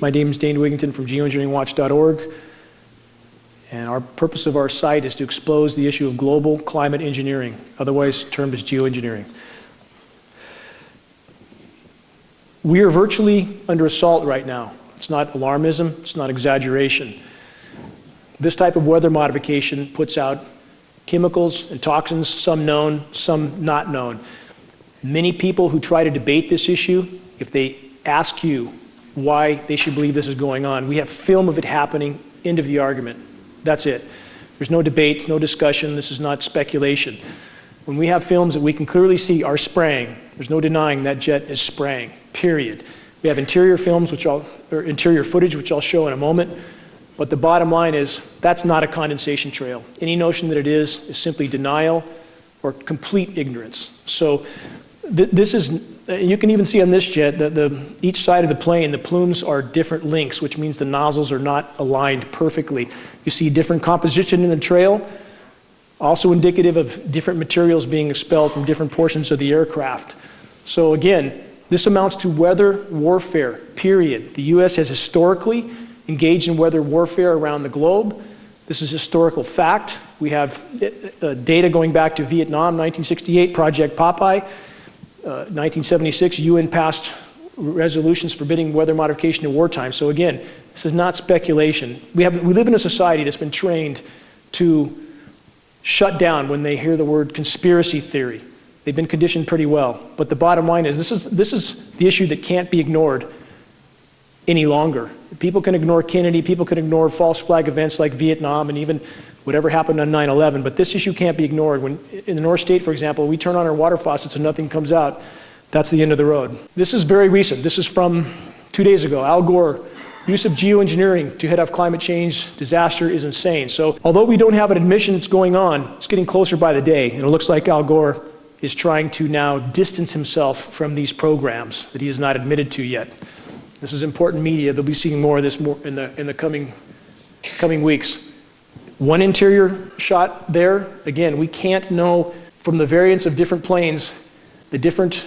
My name is Dane Wigington from Geoengineeringwatch.org, and our purpose of our site is to expose the issue of global climate engineering, otherwise termed as geoengineering. We are virtually under assault right now. It's not alarmism, it's not exaggeration. This type of weather modification puts out chemicals and toxins, some known, some not known. Many people who try to debate this issue, if they ask you why they should believe this is going on, we have film of it happening, end of the argument. That's it. There's no debate, no discussion, this is not speculation. When we have films that we can clearly see are spraying, there's no denying that jet is spraying, period. We have interior films, interior footage, which I'll show in a moment, but the bottom line is that's not a condensation trail. Any notion that it is simply denial or complete ignorance. So this is, you can even see on this jet that each side of the plane, the plumes are different lengths, which means the nozzles are not aligned perfectly. You see different composition in the trail, also indicative of different materials being expelled from different portions of the aircraft. So again, this amounts to weather warfare, period. The U.S. has historically engaged in weather warfare around the globe. This is historical fact. We have data going back to Vietnam, 1968, Project Popeye. 1976, UN passed resolutions forbidding weather modification in wartime. So again, this is not speculation. We live in a society that's been trained to shut down when they hear the word conspiracy theory. They've been conditioned pretty well. But the bottom line is this is the issue that can't be ignored any longer. People can ignore Kennedy, people can ignore false flag events like Vietnam and even whatever happened on 9/11, but this issue can't be ignored. When in the North State, for example, we turn on our water faucets and nothing comes out, that's the end of the road. This is very recent. This is from 2 days ago. Al Gore, use of geoengineering to head off climate change disaster is insane. So although we don't have an admission it's going on, it's getting closer by the day, and it looks like Al Gore is trying to now distance himself from these programs that he has not admitted to yet. This is important media. They'll be seeing more of this in the coming weeks. One interior shot there. Again, we can't know from the variance of different planes, the different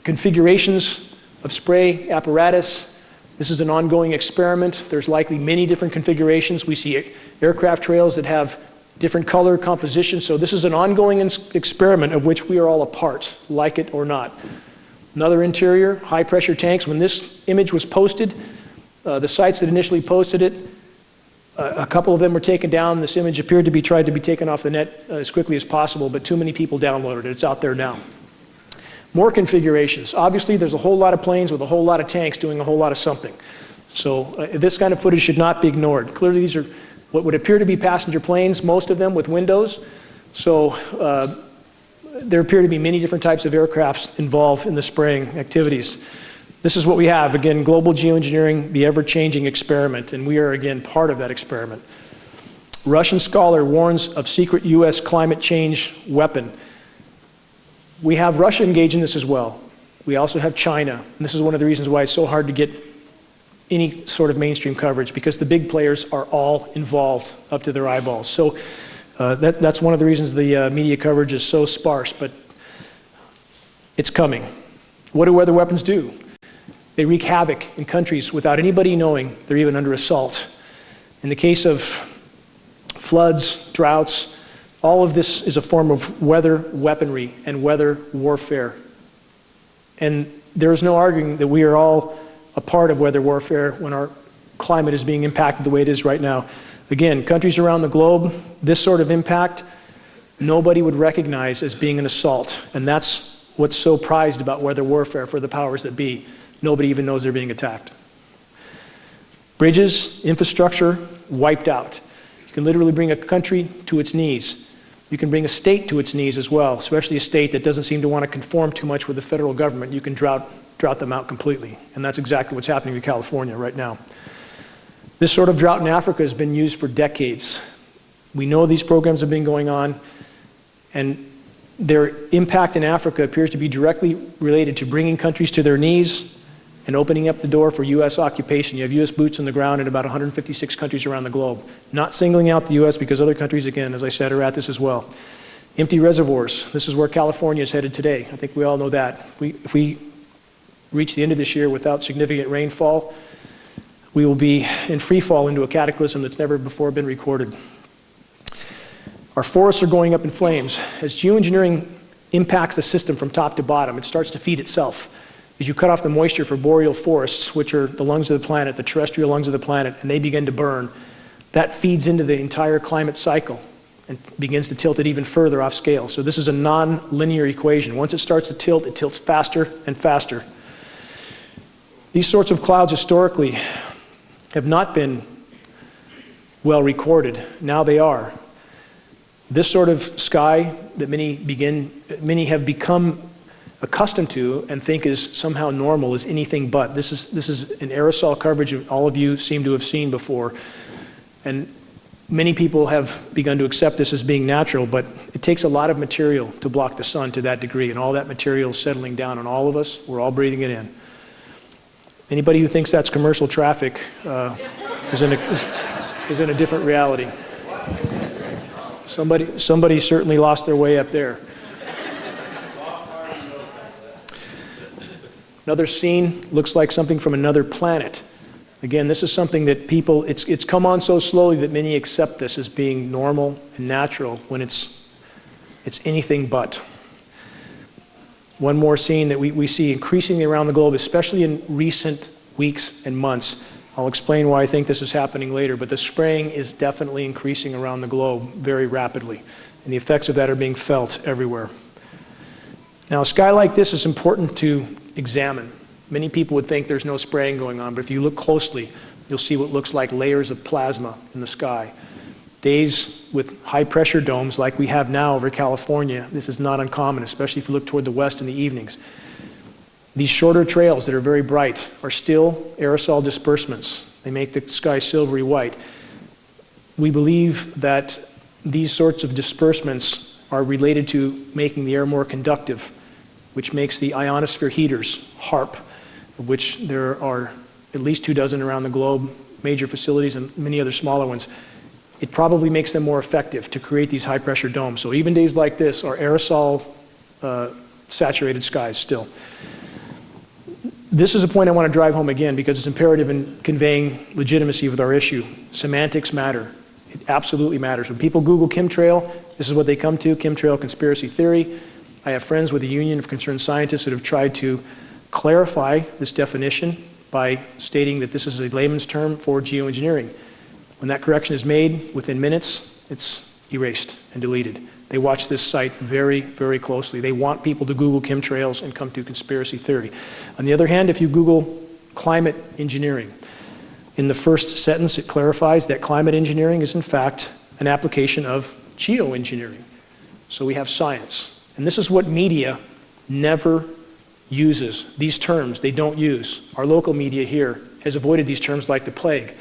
configurations of spray apparatus. This is an ongoing experiment. There's likely many different configurations. We see aircraft trails that have different color composition. So this is an ongoing experiment of which we are all a part, like it or not. Another interior, high pressure tanks. When this image was posted, the sites that initially posted it, a couple of them were taken down. This image appeared to be tried to be taken off the net as quickly as possible, but too many people downloaded it. It's out there now. More configurations. Obviously, there's a whole lot of planes with a whole lot of tanks doing a whole lot of something. So this kind of footage should not be ignored. Clearly, these are what would appear to be passenger planes, most of them with windows. So there appear to be many different types of aircrafts involved in the spraying activities. This is what we have. Again, global geoengineering, the ever-changing experiment, and we are again part of that experiment. Russian scholar warns of secret US climate change weapon. We have Russia engaged in this as well. We also have China, and this is one of the reasons why it's so hard to get any sort of mainstream coverage, because the big players are all involved up to their eyeballs. So that's one of the reasons the media coverage is so sparse, but it's coming. What do weather weapons do? They wreak havoc in countries without anybody knowing they're even under assault. In the case of floods, droughts, all of this is a form of weather weaponry and weather warfare. And there is no arguing that we are all a part of weather warfare when our climate is being impacted the way it is right now. Again, countries around the globe, this sort of impact, nobody would recognize as being an assault. And that's what's so prized about weather warfare for the powers that be. Nobody even knows they're being attacked. Bridges, infrastructure, wiped out. You can literally bring a country to its knees. You can bring a state to its knees as well, especially a state that doesn't seem to want to conform too much with the federal government. You can drought them out completely. And that's exactly what's happening to California right now. This sort of drought in Africa has been used for decades. We know these programs have been going on, and their impact in Africa appears to be directly related to bringing countries to their knees and opening up the door for US occupation. You have US boots on the ground in about 156 countries around the globe. Not singling out the US because other countries, again, as I said, are at this as well. Empty reservoirs. This is where California is headed today. I think we all know that. If we reach the end of this year without significant rainfall, we will be in free fall into a cataclysm that's never before been recorded. Our forests are going up in flames. As geoengineering impacts the system from top to bottom, it starts to feed itself. As you cut off the moisture for boreal forests, which are the lungs of the planet, the terrestrial lungs of the planet, and they begin to burn, that feeds into the entire climate cycle and begins to tilt it even further off scale. So this is a non-linear equation. Once it starts to tilt, it tilts faster and faster. These sorts of clouds historically have not been well recorded. Now they are. This sort of sky that many have become accustomed to and think is somehow normal is anything but. This is an aerosol coverage that all of you seem to have seen before. And many people have begun to accept this as being natural, but it takes a lot of material to block the sun to that degree, and all that material is settling down on all of us. We're all breathing it in. Anybody who thinks that's commercial traffic is in a different reality. Somebody certainly lost their way up there. Another scene looks like something from another planet. Again, this is something that people, it's come on so slowly that many accept this as being normal and natural when it's anything but. One more scene that we see increasingly around the globe, especially in recent weeks and months. I'll explain why I think this is happening later, but the spraying is definitely increasing around the globe very rapidly, and the effects of that are being felt everywhere. Now, a sky like this is important to examine. Many people would think there's no spraying going on, but if you look closely, you'll see what looks like layers of plasma in the sky. Days with high pressure domes like we have now over California, this is not uncommon, especially if you look toward the west in the evenings. These shorter trails that are very bright are still aerosol disbursements. They make the sky silvery white. We believe that these sorts of disbursements are related to making the air more conductive, which makes the ionosphere heaters, HARP, of which there are at least 24 around the globe, major facilities and many other smaller ones. It probably makes them more effective to create these high pressure domes. So even days like this are aerosol saturated skies still. This is a point I want to drive home again because it's imperative in conveying legitimacy with our issue. Semantics matter. It absolutely matters. When people Google chemtrail, this is what they come to, chemtrail conspiracy theory. I have friends with the Union of Concerned Scientists that have tried to clarify this definition by stating that this is a layman's term for geoengineering. When that correction is made, within minutes, it's erased and deleted. They watch this site very, very closely. They want people to Google chemtrails and come to conspiracy theory. On the other hand, if you Google climate engineering, in the first sentence it clarifies that climate engineering is in fact an application of geoengineering. So we have science. And this is what media never uses. These terms they don't use. Our local media here has avoided these terms like the plague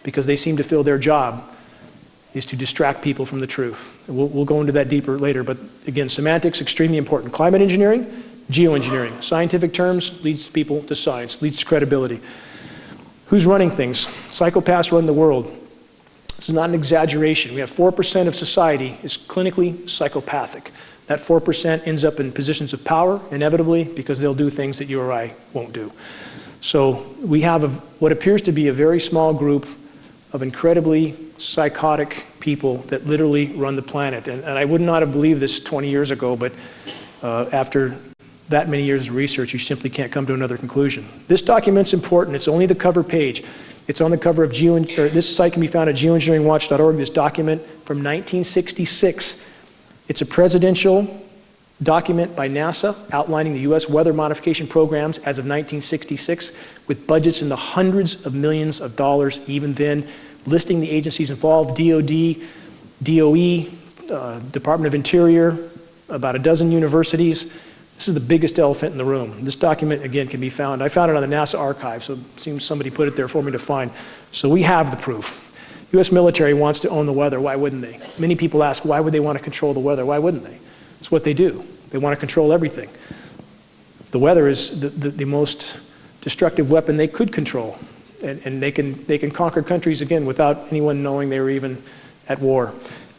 because they seem to feel their job is to distract people from the truth. We'll go into that deeper later, but again, semantics, extremely important. Climate engineering, geoengineering. Scientific terms leads people to science, leads to credibility. Who's running things? Psychopaths run the world. This is not an exaggeration. We have 4% of society is clinically psychopathic. That 4% ends up in positions of power, inevitably, because they'll do things that you or I won't do. So we have what appears to be a very small group of incredibly psychotic people that literally run the planet. And I would not have believed this 20 years ago, but after that many years of research, you simply can't come to another conclusion. This document's important. It's only the cover page. It's on the cover of this site can be found at geoengineeringwatch.org, this document from 1966. It's a presidential document by NASA outlining the U.S. weather modification programs as of 1966 with budgets in the hundreds of millions of dollars even then, listing the agencies involved, DOD, DOE, Department of Interior, about a dozen universities. This is the biggest elephant in the room. This document, again, can be found. I found it on the NASA archive, so it seems somebody put it there for me to find. So we have the proof. U.S. military wants to own the weather. Why wouldn't they? Many people ask, why would they want to control the weather? Why wouldn't they? It's what they do. They want to control everything. The weather is the most destructive weapon they could control. And they can conquer countries, again, without anyone knowing they were even at war.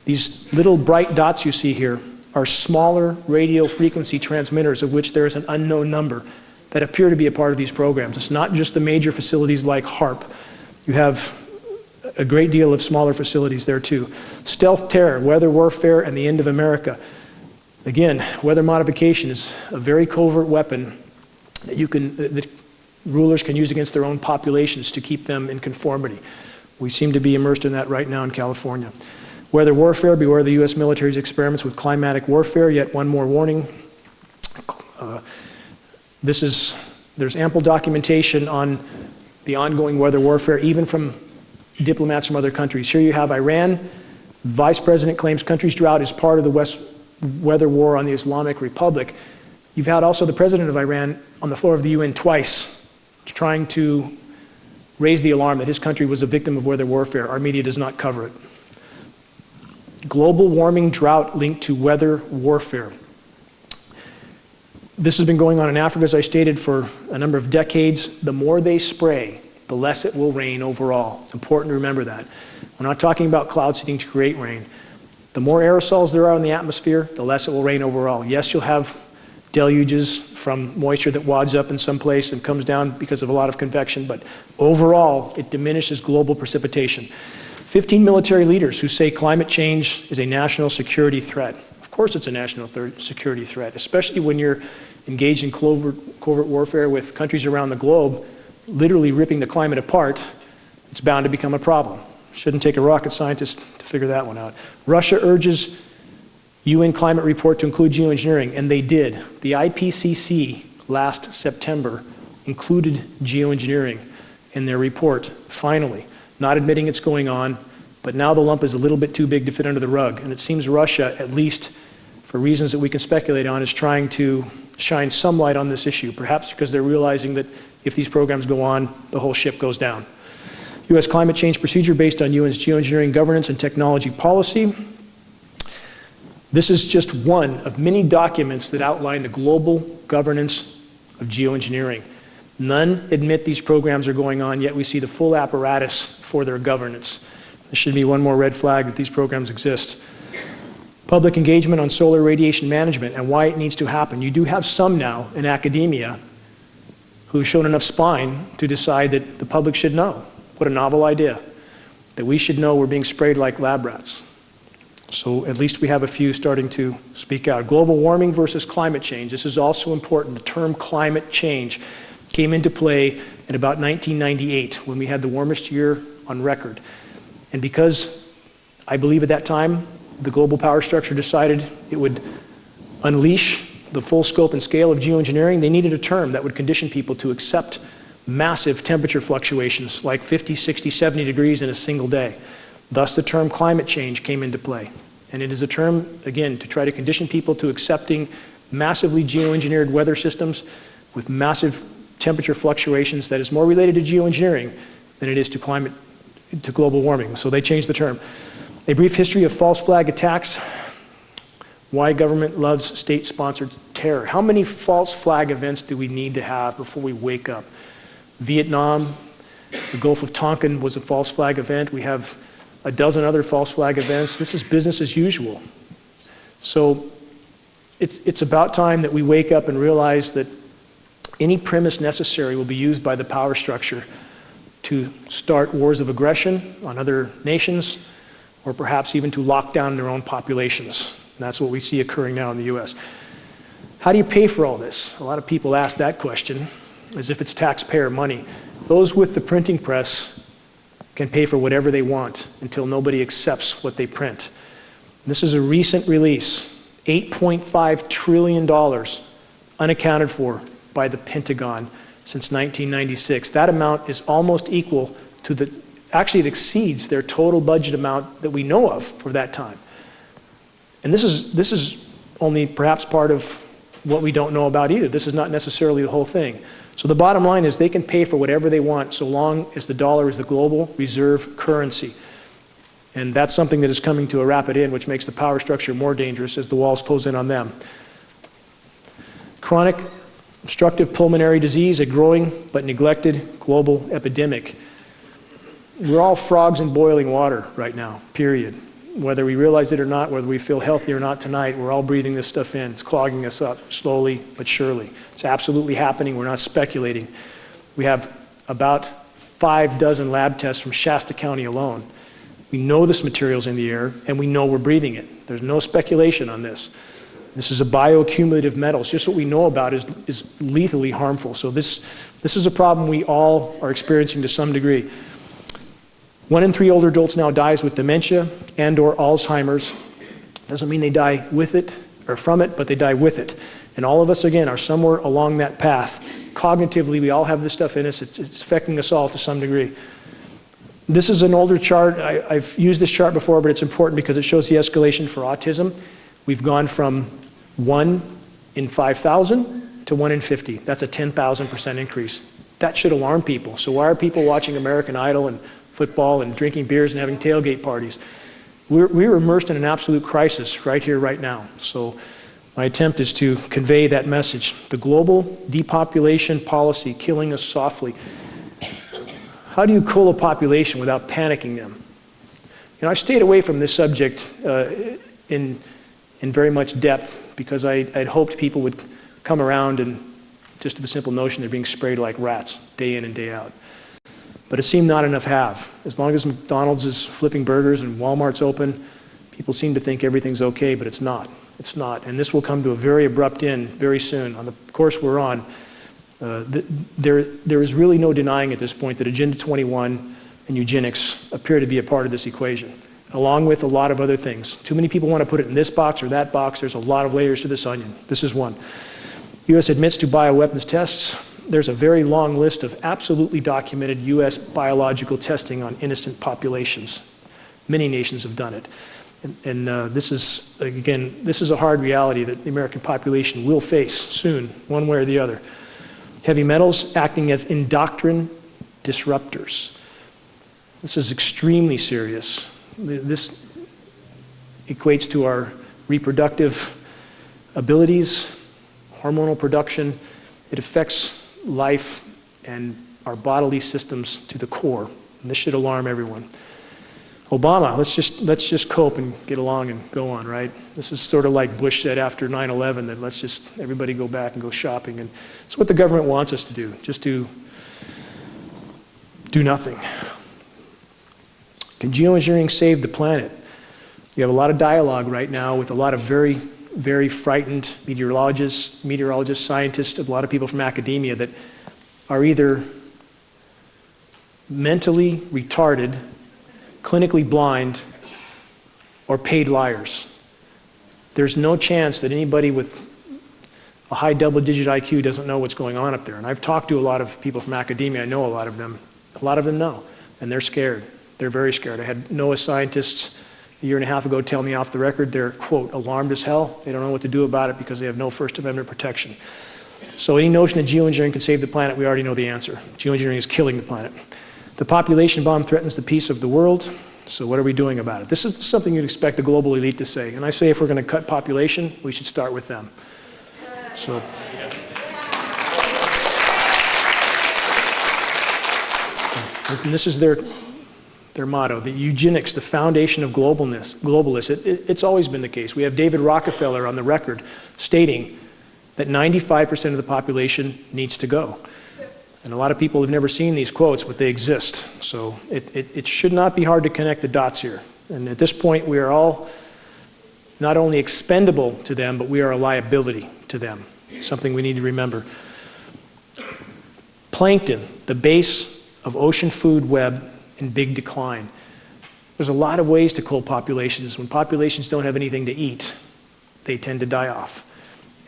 These little bright dots you see here are smaller radio frequency transmitters, of which there is an unknown number, that appear to be a part of these programs. It's not just the major facilities like HARP. You have a great deal of smaller facilities there too. Stealth terror, weather warfare, and the end of America. Again, weather modification is a very covert weapon that rulers can use against their own populations to keep them in conformity. We seem to be immersed in that right now in California. Weather warfare, beware the U.S. military's experiments with climatic warfare. Yet one more warning. There's ample documentation on the ongoing weather warfare, even from diplomats from other countries. Here you have Iran. Vice President claims country's drought is part of the weather war on the Islamic Republic. You've had also the president of Iran on the floor of the UN twice trying to raise the alarm that his country was a victim of weather warfare. Our media does not cover it. Global warming drought linked to weather warfare. This has been going on in Africa, as I stated, for a number of decades. The more they spray, the less it will rain overall. It's important to remember that. We're not talking about cloud seeding to create rain. The more aerosols there are in the atmosphere, the less it will rain overall. Yes, you'll have deluges from moisture that wads up in some place and comes down because of a lot of convection, but overall, it diminishes global precipitation. 15 military leaders who say climate change is a national security threat. Of course it's a national security threat, especially when you're engaged in covert warfare with countries around the globe, literally ripping the climate apart. It's bound to become a problem. Shouldn't take a rocket scientist to figure that one out. Russia urges UN climate report to include geoengineering, and they did. The IPCC last September included geoengineering in their report, finally. Not admitting it's going on, but now the lump is a little bit too big to fit under the rug. And it seems Russia, at least for reasons that we can speculate on, is trying to shine some light on this issue, perhaps because they're realizing that if these programs go on, the whole ship goes down. U.S. climate change procedure based on UN's geoengineering governance and technology policy. This is just one of many documents that outline the global governance of geoengineering. None admit these programs are going on, yet we see the full apparatus for their governance. There should be one more red flag that these programs exist. Public engagement on solar radiation management and why it needs to happen. You do have some now in academia who've shown enough spine to decide that the public should know. What a novel idea, that we should know we're being sprayed like lab rats. So at least we have a few starting to speak out. Global warming versus climate change. This is also important. The term climate change came into play in about 1998 when we had the warmest year on record. And because I believe at that time the global power structure decided it would unleash the full scope and scale of geoengineering, they needed a term that would condition people to accept massive temperature fluctuations like 50, 60, 70 degrees in a single day. Thus the term climate change came into play. And it is a term, again, to try to condition people to accepting massively geoengineered weather systems with massive temperature fluctuations that is more related to geoengineering than it is to global warming. So they changed the term. A brief history of false flag attacks. Why government loves state-sponsored terror. How many false flag events do we need to have before we wake up? Vietnam, the Gulf of Tonkin was a false flag event. We have a dozen other false flag events. This is business as usual. So it's about time that we wake up and realize that any premise necessary will be used by the power structure to start wars of aggression on other nations, or perhaps even to lock down their own populations. And that's what we see occurring now in the US. How do you pay for all this? A lot of people ask that question as if it's taxpayer money. Those with the printing press can pay for whatever they want until nobody accepts what they print. This is a recent release, $8.5 trillion unaccounted for by the Pentagon since 1996. That amount is almost equal to actually it exceeds their total budget amount that we know of for that time. And this is only perhaps part of what we don't know about either. This is not necessarily the whole thing. So the bottom line is they can pay for whatever they want so long as the dollar is the global reserve currency. And that's something that is coming to a rapid end, which makes the power structure more dangerous as the walls close in on them. Chronic obstructive pulmonary disease, a growing but neglected global epidemic. We're all frogs in boiling water right now, period. Whether we realize it or not, whether we feel healthy or not tonight, we're all breathing this stuff in. It's clogging us up slowly but surely. It's absolutely happening. We're not speculating. We have about 5 dozen lab tests from Shasta County alone. We know this material's in the air, and we know we're breathing it. There's no speculation on this. This is a bioaccumulative metal. It's just what we know about is lethally harmful. So this is a problem we all are experiencing to some degree. 1 in 3 older adults now dies with dementia and or Alzheimer's. Doesn't mean they die with it or from it, but they die with it. And all of us, again, are somewhere along that path. Cognitively, we all have this stuff in us. It's affecting us all to some degree. This is an older chart. I've used this chart before, but it's important because it shows the escalation for autism. We've gone from 1 in 5,000 to 1 in 50. That's a 10,000% increase. That should alarm people. So why are people watching American Idol and football and drinking beers and having tailgate parties? We're immersed in an absolute crisis right here, right now. So my attempt is to convey that message. The global depopulation policy killing us softly. How do you cool a population without panicking them? You know, I've stayed away from this subject in very much depth because I'd hoped people would come around and just to the simple notion they're being sprayed like rats day in and day out. But it seemed not enough have. As long as McDonald's is flipping burgers and Walmart's open, people seem to think everything's okay, but it's not. It's not. And this will come to a very abrupt end very soon. On the course we're on, there is really no denying at this point that Agenda 21 and eugenics appear to be a part of this equation, along with a lot of other things. Too many people want to put it in this box or that box. There's a lot of layers to this onion. This is one. U.S. admits to bioweapons tests. There's a very long list of absolutely documented U.S. biological testing on innocent populations. Many nations have done it. And this is, again, this is a hard reality that the American population will face soon, one way or the other. Heavy metals acting as endocrine disruptors. This is extremely serious. This equates to our reproductive abilities, hormonal production. It affects life and our bodily systems to the core. And this should alarm everyone. Obama, let's just cope and get along and go on, right? This is sort of like Bush said after 9/11, that let's just everybody go back and go shopping. And it's what the government wants us to do, just to do nothing. Can geoengineering save the planet? You have a lot of dialogue right now with a lot of very, very frightened meteorologists, scientists, a lot of people from academia that are either mentally retarded, clinically blind, or paid liars. There's no chance that anybody with a high double-digit IQ doesn't know what's going on up there. And I've talked to a lot of people from academia. I know a lot of them. A lot of them know, and they're scared. They're very scared. I had NOAA scientists a year and a half ago tell me off the record they're, quote, alarmed as hell. They don't know what to do about it because they have no First Amendment protection. So any notion that geoengineering can save the planet, we already know the answer. Geoengineering is killing the planet. The population bomb threatens the peace of the world, so what are we doing about it? This is something you'd expect the global elite to say, and I say if we're going to cut population, we should start with them. So, and this is their motto, the eugenics, the foundation of globalists. It's always been the case. We have David Rockefeller on the record stating that 95% of the population needs to go. And a lot of people have never seen these quotes, but they exist. So it should not be hard to connect the dots here. And at this point, we are all not only expendable to them, but we are a liability to them. It's something we need to remember. Plankton, the base of ocean food web, in big decline. There's a lot of ways to cool populations. When populations don't have anything to eat, they tend to die off.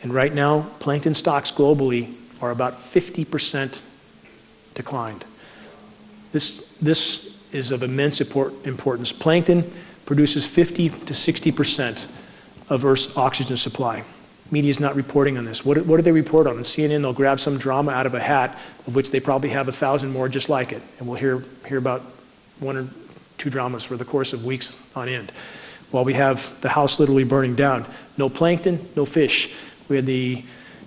And right now, plankton stocks globally are about 50% declined. This is of immense importance. Plankton produces 50 to 60% of Earth's oxygen supply. Media is not reporting on this. What do they report on? On CNN, they'll grab some drama out of a hat, of which they probably have 1,000 more just like it. And we'll hear about 1 or 2 dramas for the course of weeks on end, while we have the house literally burning down. No plankton, no fish. We had the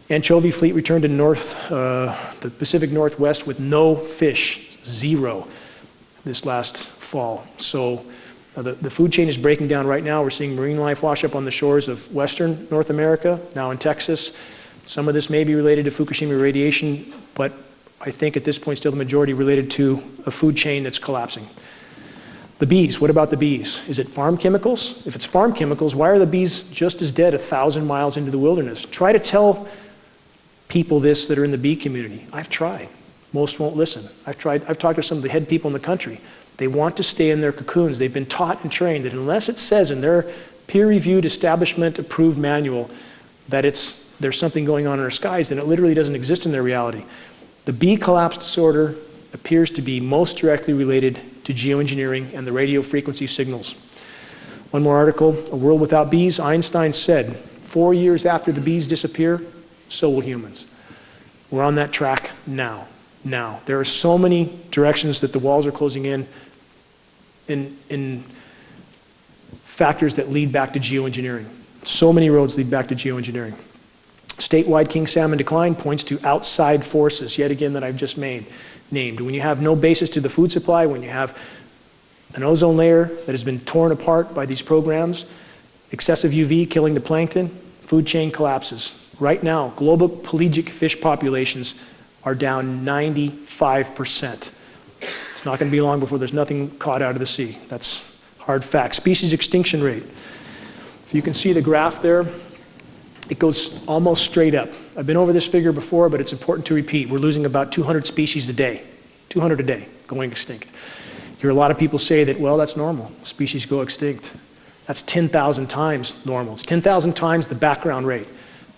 anchovy fleet return to the Pacific Northwest with no fish, 0, this last fall. So the food chain is breaking down right now. We're seeing marine life wash up on the shores of Western North America, now in Texas. Some of this may be related to Fukushima radiation, but I think at this point still the majority related to a food chain that's collapsing. The bees, what about the bees? Is it farm chemicals? If it's farm chemicals, why are the bees just as dead 1,000 miles into the wilderness? Try to tell people this that are in the bee community. I've tried. Most won't listen. I've talked to some of the head people in the country. They want to stay in their cocoons. They've been taught and trained that unless it says in their peer-reviewed, establishment-approved manual that there's something going on in our skies, then it literally doesn't exist in their reality. The bee collapse disorder appears to be most directly related to geoengineering and the radio frequency signals. One more article, A World Without Bees. Einstein said, 4 years after the bees disappear, so will humans. We're on that track now. There are so many directions that the walls are closing in factors that lead back to geoengineering. So many roads lead back to geoengineering. Statewide king salmon decline points to outside forces, yet again, that I've just named. When you have no basis to the food supply, when you have an ozone layer that has been torn apart by these programs, excessive UV killing the plankton, food chain collapses. Right now, global pelagic fish populations are down 95%. It's not going to be long before there's nothing caught out of the sea. That's hard fact. Species extinction rate. If you can see the graph there, it goes almost straight up. I've been over this figure before, but it's important to repeat. We're losing about 200 species a day. 200 a day going extinct. You hear a lot of people say that, well, that's normal. Species go extinct. That's 10,000 times normal. It's 10,000 times the background rate.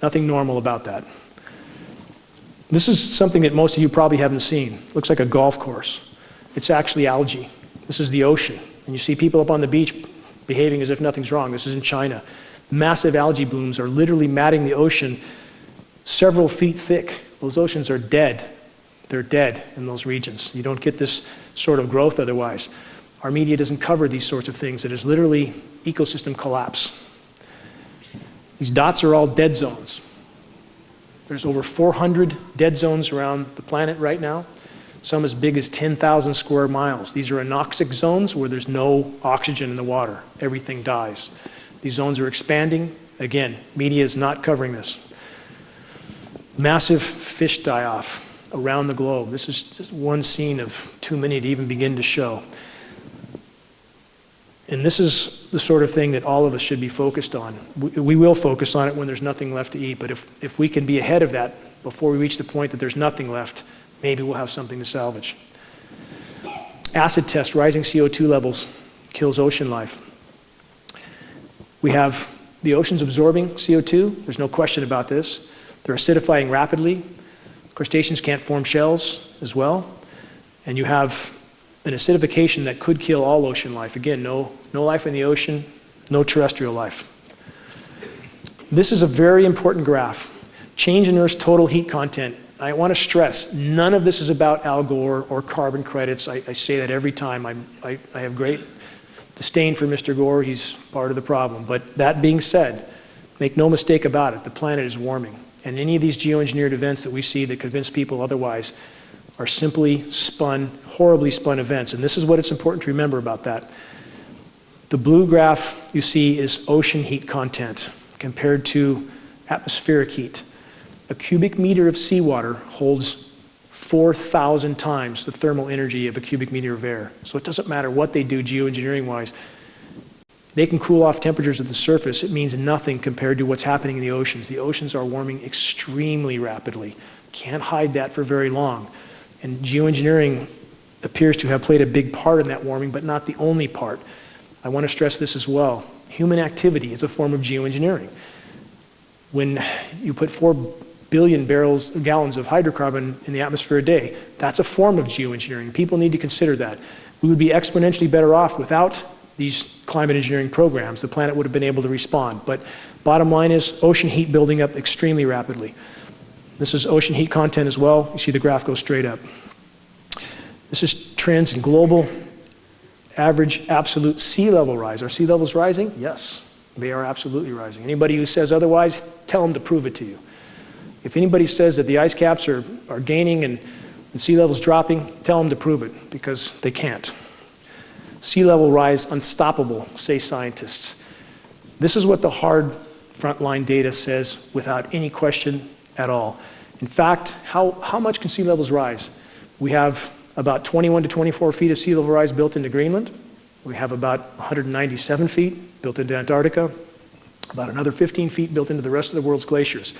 Nothing normal about that. This is something that most of you probably haven't seen. Looks like a golf course. It's actually algae. This is the ocean. And you see people up on the beach behaving as if nothing's wrong. This is in China. Massive algae blooms are literally matting the ocean several feet thick. Those oceans are dead. They're dead in those regions. You don't get this sort of growth otherwise. Our media doesn't cover these sorts of things. It is literally ecosystem collapse. These dots are all dead zones. There's over 400 dead zones around the planet right now, some as big as 10,000 square miles. These are anoxic zones where there's no oxygen in the water. Everything dies. These zones are expanding. Again, media is not covering this. Massive fish die-off around the globe. This is just one scene of too many to even begin to show. And this is the sort of thing that all of us should be focused on. We will focus on it when there's nothing left to eat, but if we can be ahead of that before we reach the point that there's nothing left, maybe we'll have something to salvage. Acid test, rising CO2 levels kills ocean life. We have the oceans absorbing CO2. There's no question about this. They're acidifying rapidly. Crustaceans can't form shells as well. And you have an acidification that could kill all ocean life. Again, no life in the ocean, no terrestrial life. This is a very important graph. Change in Earth's total heat content. I want to stress, none of this is about Al Gore or carbon credits. I say that every time. I have great disdain for Mr. Gore. He's part of the problem. But that being said, make no mistake about it, the planet is warming. And any of these geoengineered events that we see that convince people otherwise are simply spun, horribly spun events. And this is what it's important to remember about that. The blue graph you see is ocean heat content compared to atmospheric heat. A cubic meter of seawater holds 4,000 times the thermal energy of a cubic meter of air. So it doesn't matter what they do geoengineering-wise. They can cool off temperatures at the surface. It means nothing compared to what's happening in the oceans. The oceans are warming extremely rapidly. Can't hide that for very long. And geoengineering appears to have played a big part in that warming, but not the only part. I want to stress this as well. Human activity is a form of geoengineering. When you put 4 billion gallons of hydrocarbon in the atmosphere a day, that's a form of geoengineering. People need to consider that. We would be exponentially better off without these climate engineering programs. The planet would have been able to respond. But bottom line is ocean heat building up extremely rapidly. This is ocean heat content as well. You see the graph go straight up. This is trends in global average absolute sea level rise. Are sea levels rising? Yes, they are absolutely rising. Anybody who says otherwise, tell them to prove it to you. If anybody says that the ice caps are gaining and sea levels dropping, tell them to prove it, because they can't. Sea level rise unstoppable, say scientists. This is what the hard frontline data says without any question at all. In fact, how much can sea levels rise? We have about 21 to 24 feet of sea level rise built into Greenland. We have about 197 feet built into Antarctica, about another 15 feet built into the rest of the world's glaciers.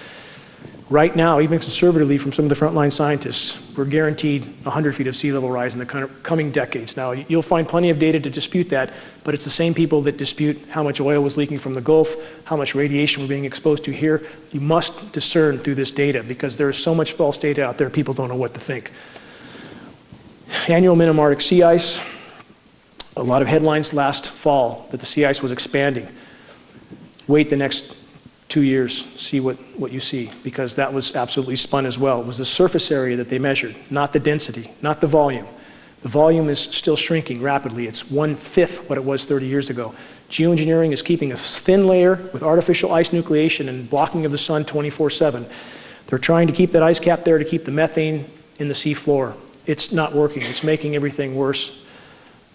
Right now, even conservatively from some of the frontline scientists, we're guaranteed 100 feet of sea level rise in the coming decades. Now, you'll find plenty of data to dispute that, but it's the same people that dispute how much oil was leaking from the Gulf, how much radiation we're being exposed to here. You must discern through this data because there is so much false data out there, people don't know what to think. Annual minimum Arctic sea ice. A lot of headlines last fall that the sea ice was expanding. Wait the next 2 years, see what you see, because that was absolutely spun as well. It was the surface area that they measured, not the density, not the volume. The volume is still shrinking rapidly. It's 1/5 what it was 30 years ago. Geoengineering is keeping a thin layer with artificial ice nucleation and blocking of the sun 24/7. They're trying to keep that ice cap there to keep the methane in the sea floor. It's not working. It's making everything worse.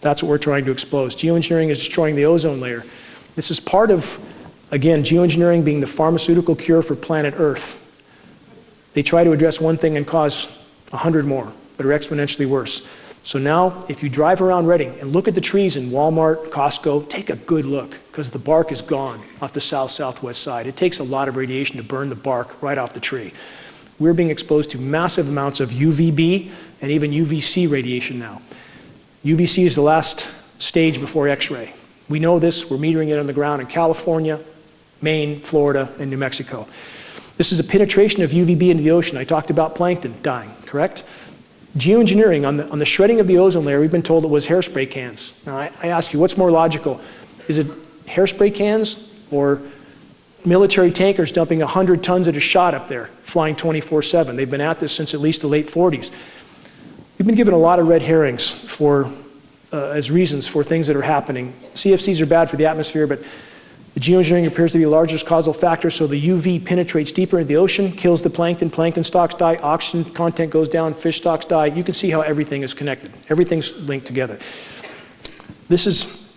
That's what we're trying to expose. Geoengineering is destroying the ozone layer. This is part of, again, geoengineering being the pharmaceutical cure for planet Earth. They try to address one thing and cause 100 more that are exponentially worse. So now, if you drive around Reading and look at the trees in Walmart, Costco, take a good look, because the bark is gone off the south-southwest side. It takes a lot of radiation to burn the bark right off the tree. We're being exposed to massive amounts of UVB and even UVC radiation now. UVC is the last stage before X-ray. We know this, we're metering it on the ground in California, Maine, Florida, and New Mexico. This is a penetration of UVB into the ocean. I talked about plankton dying, correct? Geoengineering, on the shredding of the ozone layer, we've been told it was hairspray cans. Now, I ask you, what's more logical? Is it hairspray cans or military tankers dumping 100 tons at a shot up there, flying 24/7? They've been at this since at least the late 40s. We've been given a lot of red herrings as reasons for things that are happening. CFCs are bad for the atmosphere, but the geoengineering appears to be the largest causal factor, so the UV penetrates deeper into the ocean, kills the plankton, plankton stocks die, oxygen content goes down, fish stocks die. You can see how everything is connected. Everything's linked together. This is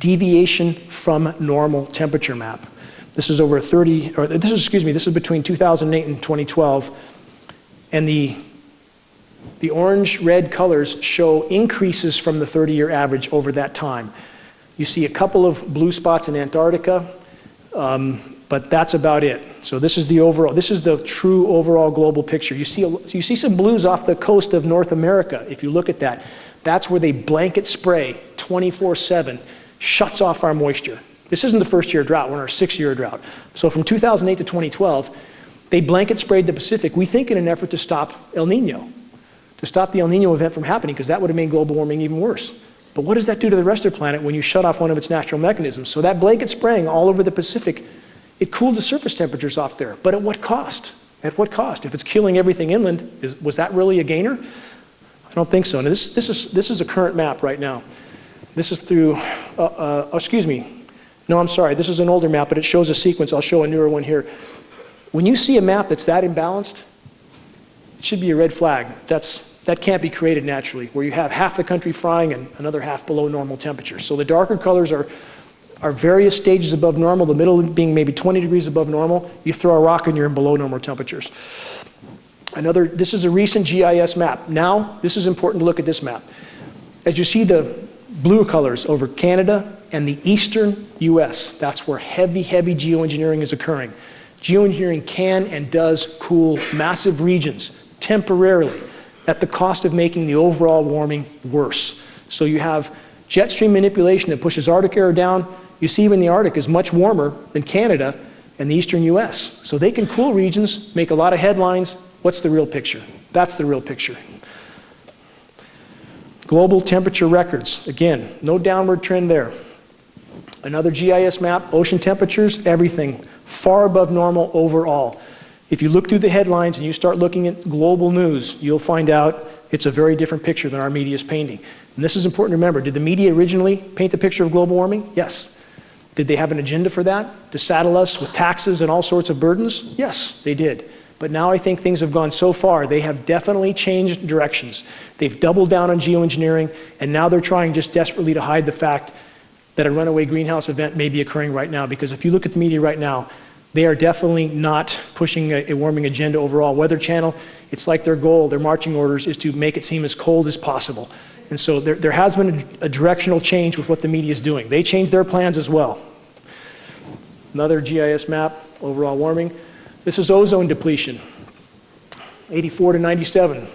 deviation from normal temperature map. This is over this is between 2008 and 2012, and the orange-red colors show increases from the 30-year average over that time. You see a couple of blue spots in Antarctica, but that's about it. So this is the true overall global picture. You see some blues off the coast of North America. If you look at that, that's where they blanket spray 24/7, shuts off our moisture. This isn't the first year drought, we're in our 6th-year drought. So from 2008 to 2012, they blanket sprayed the Pacific, we think in an effort to stop El Nino, to stop the El Nino event from happening, because that would have made global warming even worse. But what does that do to the rest of the planet when you shut off one of its natural mechanisms? So that blanket spraying all over the Pacific, it cooled the surface temperatures off there. But at what cost? At what cost? If it's killing everything inland, was that really a gainer? I don't think so. Now this is a current map right now. This is through, excuse me. No, I'm sorry. This is an older map, but it shows a sequence. I'll show a newer one here. When you see a map that's that imbalanced, it should be a red flag. That can't be created naturally, where you have half the country frying and another half below normal temperature. So the darker colors are various stages above normal, the middle being maybe 20 degrees above normal. You throw a rock and you're in below normal temperatures. This is a recent GIS map. Now, this is important to look at this map. As you see the blue colors over Canada and the eastern US, that's where heavy, heavy geoengineering is occurring. Geoengineering can and does cool massive regions temporarily at the cost of making the overall warming worse. So you have jet stream manipulation that pushes Arctic air down. You see even the Arctic is much warmer than Canada and the eastern US. So they can cool regions, make a lot of headlines. What's the real picture? That's the real picture. Global temperature records. Again, no downward trend there. Another GIS map, ocean temperatures, everything far above normal overall. If you look through the headlines and you start looking at global news, you'll find out it's a very different picture than our media is painting. And this is important to remember. Did the media originally paint the picture of global warming? Yes. Did they have an agenda for that? To saddle us with taxes and all sorts of burdens? Yes, they did. But now I think things have gone so far, they have definitely changed directions. They've doubled down on geoengineering, and now they're trying just desperately to hide the fact that a runaway greenhouse event may be occurring right now. Because if you look at the media right now, They are definitely not pushing a warming agenda overall. Weather Channel, it's like their goal, their marching orders is to make it seem as cold as possible. And so there has been a directional change with what the media is doing. They changed their plans as well. Another GIS map, overall warming. This is ozone depletion, 84 to 97.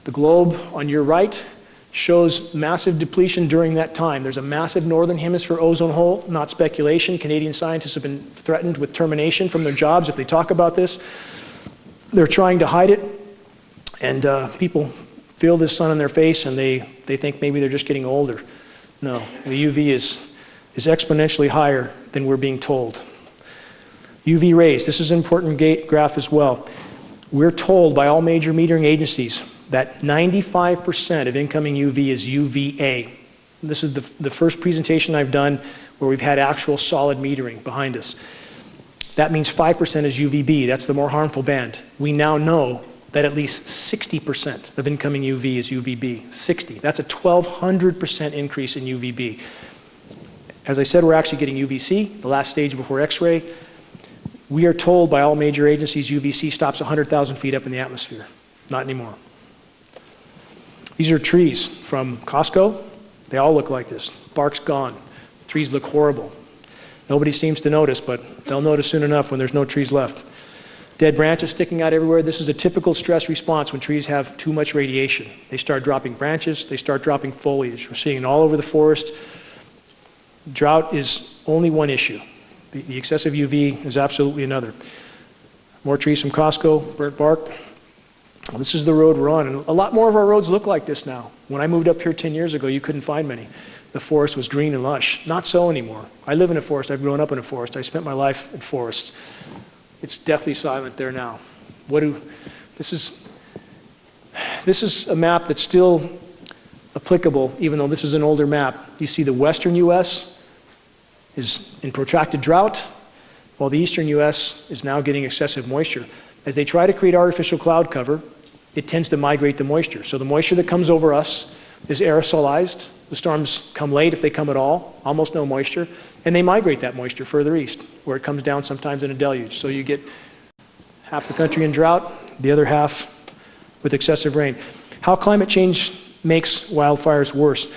The globe on your right shows massive depletion during that time. There's a massive northern hemisphere ozone hole, not speculation. Canadian scientists have been threatened with termination from their jobs if they talk about this. They're trying to hide it, and people feel this sun in their face and they think maybe they're just getting older. No, the UV is exponentially higher than we're being told. UV rays, this is an important graph as well. We're told by all major metering agencies that 95% of incoming UV is UVA. This is the first presentation I've done where we've had actual solid metering behind us. That means 5% is UVB, that's the more harmful band. We now know that at least 60% of incoming UV is UVB, 60. That's a 1,200% increase in UVB. As I said, we're actually getting UVC, the last stage before X-ray. We are told by all major agencies UVC stops 100,000 feet up in the atmosphere. Not anymore. These are trees from Costco. They all look like this. Bark's gone. Trees look horrible. Nobody seems to notice, but they'll notice soon enough when there's no trees left. Dead branches sticking out everywhere. This is a typical stress response when trees have too much radiation. They start dropping branches, they start dropping foliage. We're seeing it all over the forest. Drought is only one issue. The excessive UV is absolutely another. More trees from Costco, burnt bark. This is the road we're on, and a lot more of our roads look like this now. When I moved up here 10 years ago, you couldn't find many. The forest was green and lush. Not so anymore. I live in a forest. I've grown up in a forest. I spent my life in forests. It's deathly silent there now. This is a map that's still applicable, even though this is an older map. You see the western U.S. is in protracted drought, while the eastern U.S. is now getting excessive moisture. As they try to create artificial cloud cover, it tends to migrate the moisture. So the moisture that comes over us is aerosolized. The storms come late if they come at all, almost no moisture, and they migrate that moisture further east, where it comes down sometimes in a deluge. So you get half the country in drought, the other half with excessive rain. How climate change makes wildfires worse.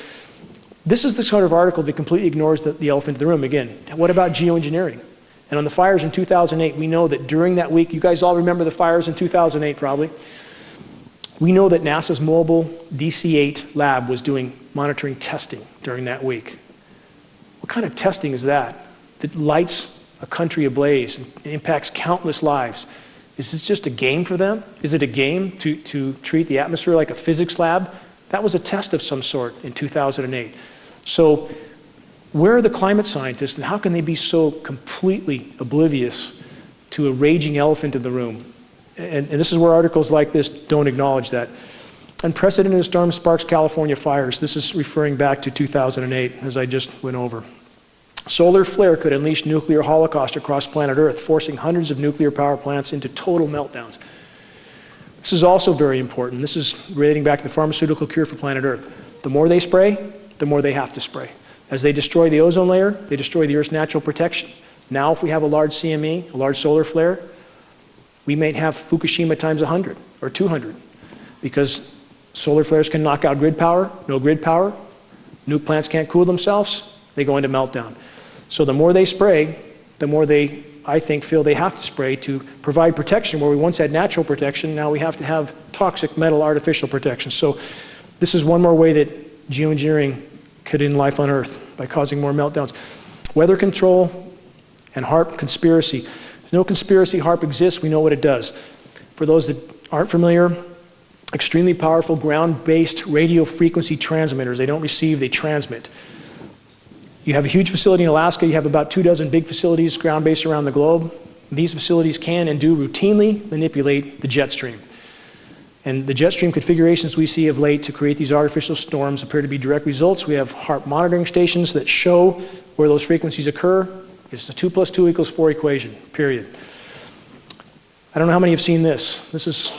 This is the sort of article that completely ignores the elephant in the room. Again, what about geoengineering? And on the fires in 2008, we know that during that week, you guys all remember the fires in 2008 probably, we know that NASA's mobile DC-8 lab was doing monitoring testing during that week. What kind of testing is that? That lights a country ablaze and impacts countless lives. Is this just a game for them? Is it a game to treat the atmosphere like a physics lab? That was a test of some sort in 2008. So where are the climate scientists, and how can they be so completely oblivious to a raging elephant in the room? And this is where articles like this don't acknowledge that. Unprecedented storm sparks California fires. This is referring back to 2008, as I just went over. Solar flare could unleash nuclear holocaust across planet Earth, forcing hundreds of nuclear power plants into total meltdowns. This is also very important. This is relating back to the pharmaceutical cure for planet Earth. The more they spray, the more they have to spray. As they destroy the ozone layer, they destroy the Earth's natural protection. Now, if we have a large CME, a large solar flare, we may have Fukushima times 100 or 200, because solar flares can knock out grid power, no grid power, nuke plants can't cool themselves, they go into meltdown. So the more they spray, the more they, I think, feel they have to spray to provide protection. Where we once had natural protection, now we have to have toxic metal artificial protection. So this is one more way that geoengineering could end life on Earth, by causing more meltdowns. Weather control and HAARP conspiracy. No conspiracy. HAARP exists. We know what it does. For those that aren't familiar, extremely powerful ground-based radio frequency transmitters. They don't receive, they transmit. You have a huge facility in Alaska. You have about 24 big facilities ground-based around the globe. These facilities can and do routinely manipulate the jet stream. And the jet stream configurations we see of late to create these artificial storms appear to be direct results. We have HAARP monitoring stations that show where those frequencies occur. It's the 2 + 2 = 4 equation, period. I don't know how many have seen this. This is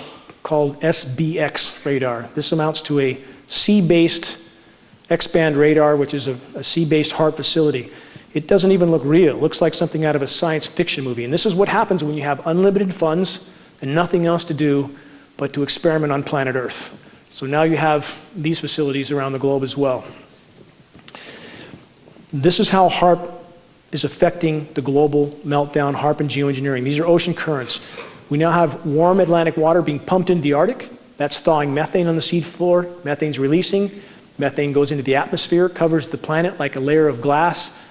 called SBX radar. This amounts to a sea-based X-band radar, which is a sea-based HAARP facility. It doesn't even look real. It looks like something out of a science fiction movie. And this is what happens when you have unlimited funds and nothing else to do but to experiment on planet Earth. So now you have these facilities around the globe as well. This is how HAARP is affecting the global meltdown, HAARP and geoengineering. These are ocean currents. We now have warm Atlantic water being pumped into the Arctic. That's thawing methane on the sea floor. Methane's releasing. Methane goes into the atmosphere, covers the planet like a layer of glass,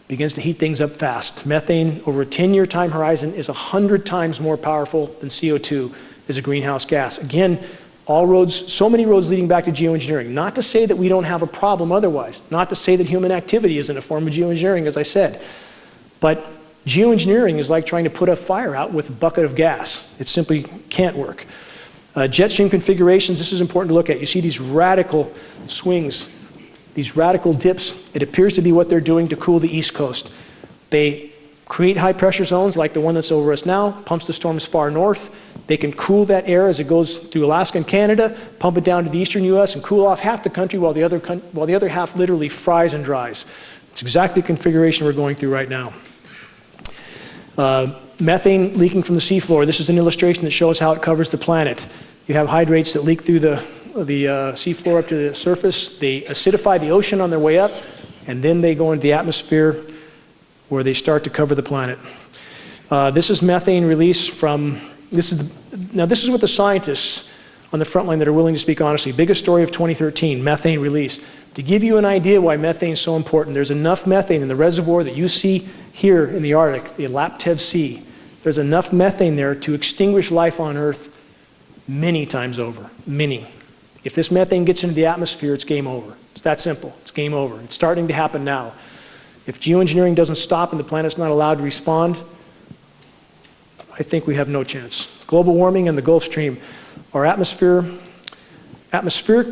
begins to heat things up fast. Methane, over a 10-year time horizon, is 100 times more powerful than CO2 as a greenhouse gas. Again, all roads, so many roads leading back to geoengineering. Not to say that we don't have a problem otherwise. Not to say that human activity isn't a form of geoengineering, as I said. But geoengineering is like trying to put a fire out with a bucket of gas. It simply can't work. Jet stream configurations, this is important to look at. You see these radical swings, these radical dips. It appears to be what they're doing to cool the East Coast. They create high pressure zones like the one that's over us now, pumps the storms far north. They can cool that air as it goes through Alaska and Canada, pump it down to the eastern US and cool off half the country while the other half literally fries and dries. It's exactly the configuration we're going through right now. Methane leaking from the seafloor. This is an illustration that shows how it covers the planet. You have hydrates that leak through the seafloor up to the surface. They acidify the ocean on their way up, and then they go into the atmosphere where they start to cover the planet. This is methane release from, this is what the scientists on the front line that are willing to speak honestly. Biggest story of 2013, methane release. To give you an idea why methane is so important, there's enough methane in the reservoir that you see here in the Arctic, the Laptev Sea. There's enough methane there to extinguish life on Earth many times over, many. If this methane gets into the atmosphere, it's game over. It's that simple, it's game over. It's starting to happen now. If geoengineering doesn't stop and the planet's not allowed to respond, I think we have no chance. Global warming and the Gulf Stream. Our atmospheric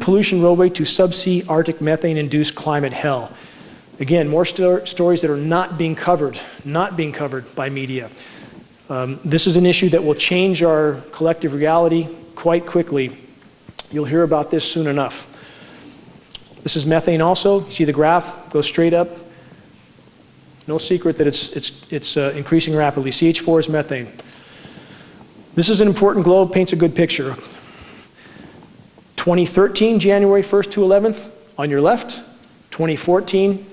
pollution roadway to subsea Arctic methane-induced climate hell. Again, more stories that are not being covered by media. This is an issue that will change our collective reality quite quickly. You'll hear about this soon enough. This is methane also. You see the graph goes straight up. No secret that it's increasing rapidly. CH4 is methane. This is an important globe, paints a good picture. 2013, January 1st to 11th, on your left. 2014,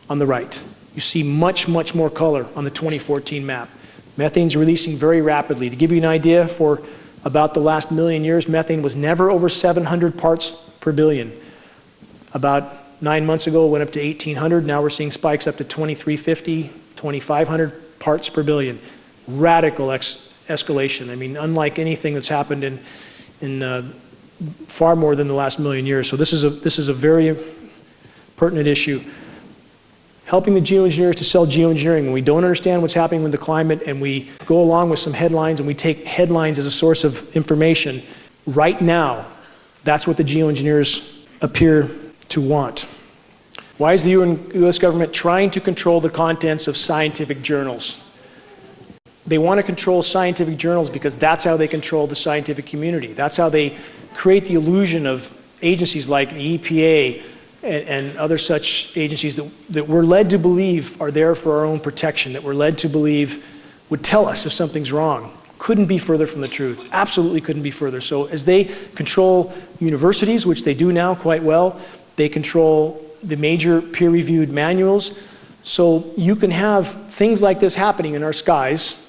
on the right. You see much, much more color on the 2014 map. Methane's releasing very rapidly. To give you an idea, for about the last million years, methane was never over 700 parts per billion. About 9 months ago, it went up to 1,800. Now we're seeing spikes up to 2,350, 2,500 parts per billion. Radical escalation. I mean, unlike anything that's happened in far more than the last million years. So this is a very pertinent issue. Helping the geoengineers to sell geoengineering. When we don't understand what's happening with the climate and we go along with some headlines and we take headlines as a source of information, right now, that's what the geoengineers appear to want. Why is the US government trying to control the contents of scientific journals? They want to control scientific journals because that's how they control the scientific community. That's how they create the illusion of agencies like the EPA and other such agencies that we're led to believe are there for our own protection, that we're led to believe would tell us if something's wrong. Couldn't be further from the truth. Absolutely couldn't be further. So as they control universities, which they do now quite well, they control the major peer-reviewed manuals. So you can have things like this happening in our skies,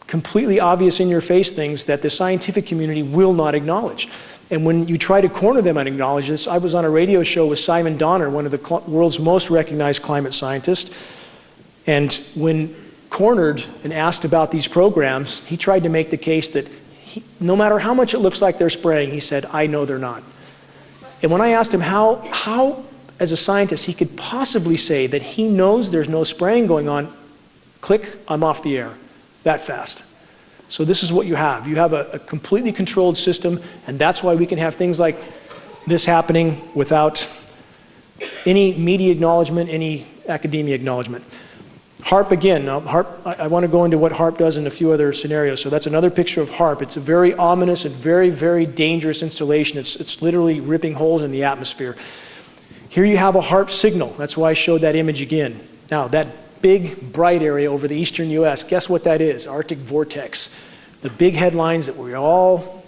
completely obvious in your face things that the scientific community will not acknowledge. And when you try to corner them and acknowledge this, I was on a radio show with Simon Donner, one of the world's most recognized climate scientists, and when cornered and asked about these programs, he tried to make the case that no matter how much it looks like they're spraying, he said, I know they're not. And when I asked him how as a scientist, he could possibly say that he knows there's no spraying going on, click, I'm off the air, that fast. So this is what you have. You have a completely controlled system, and that's why we can have things like this happening without any media acknowledgement, any academia acknowledgement. HAARP again, I want to go into what HAARP does in a few other scenarios. So that's another picture of HAARP. It's a very ominous and very, very dangerous installation. It's literally ripping holes in the atmosphere. Here you have a HARP signal. That's why I showed that image again. Now, that big, bright area over the eastern US, guess what that is? Arctic vortex. The big headlines that we're all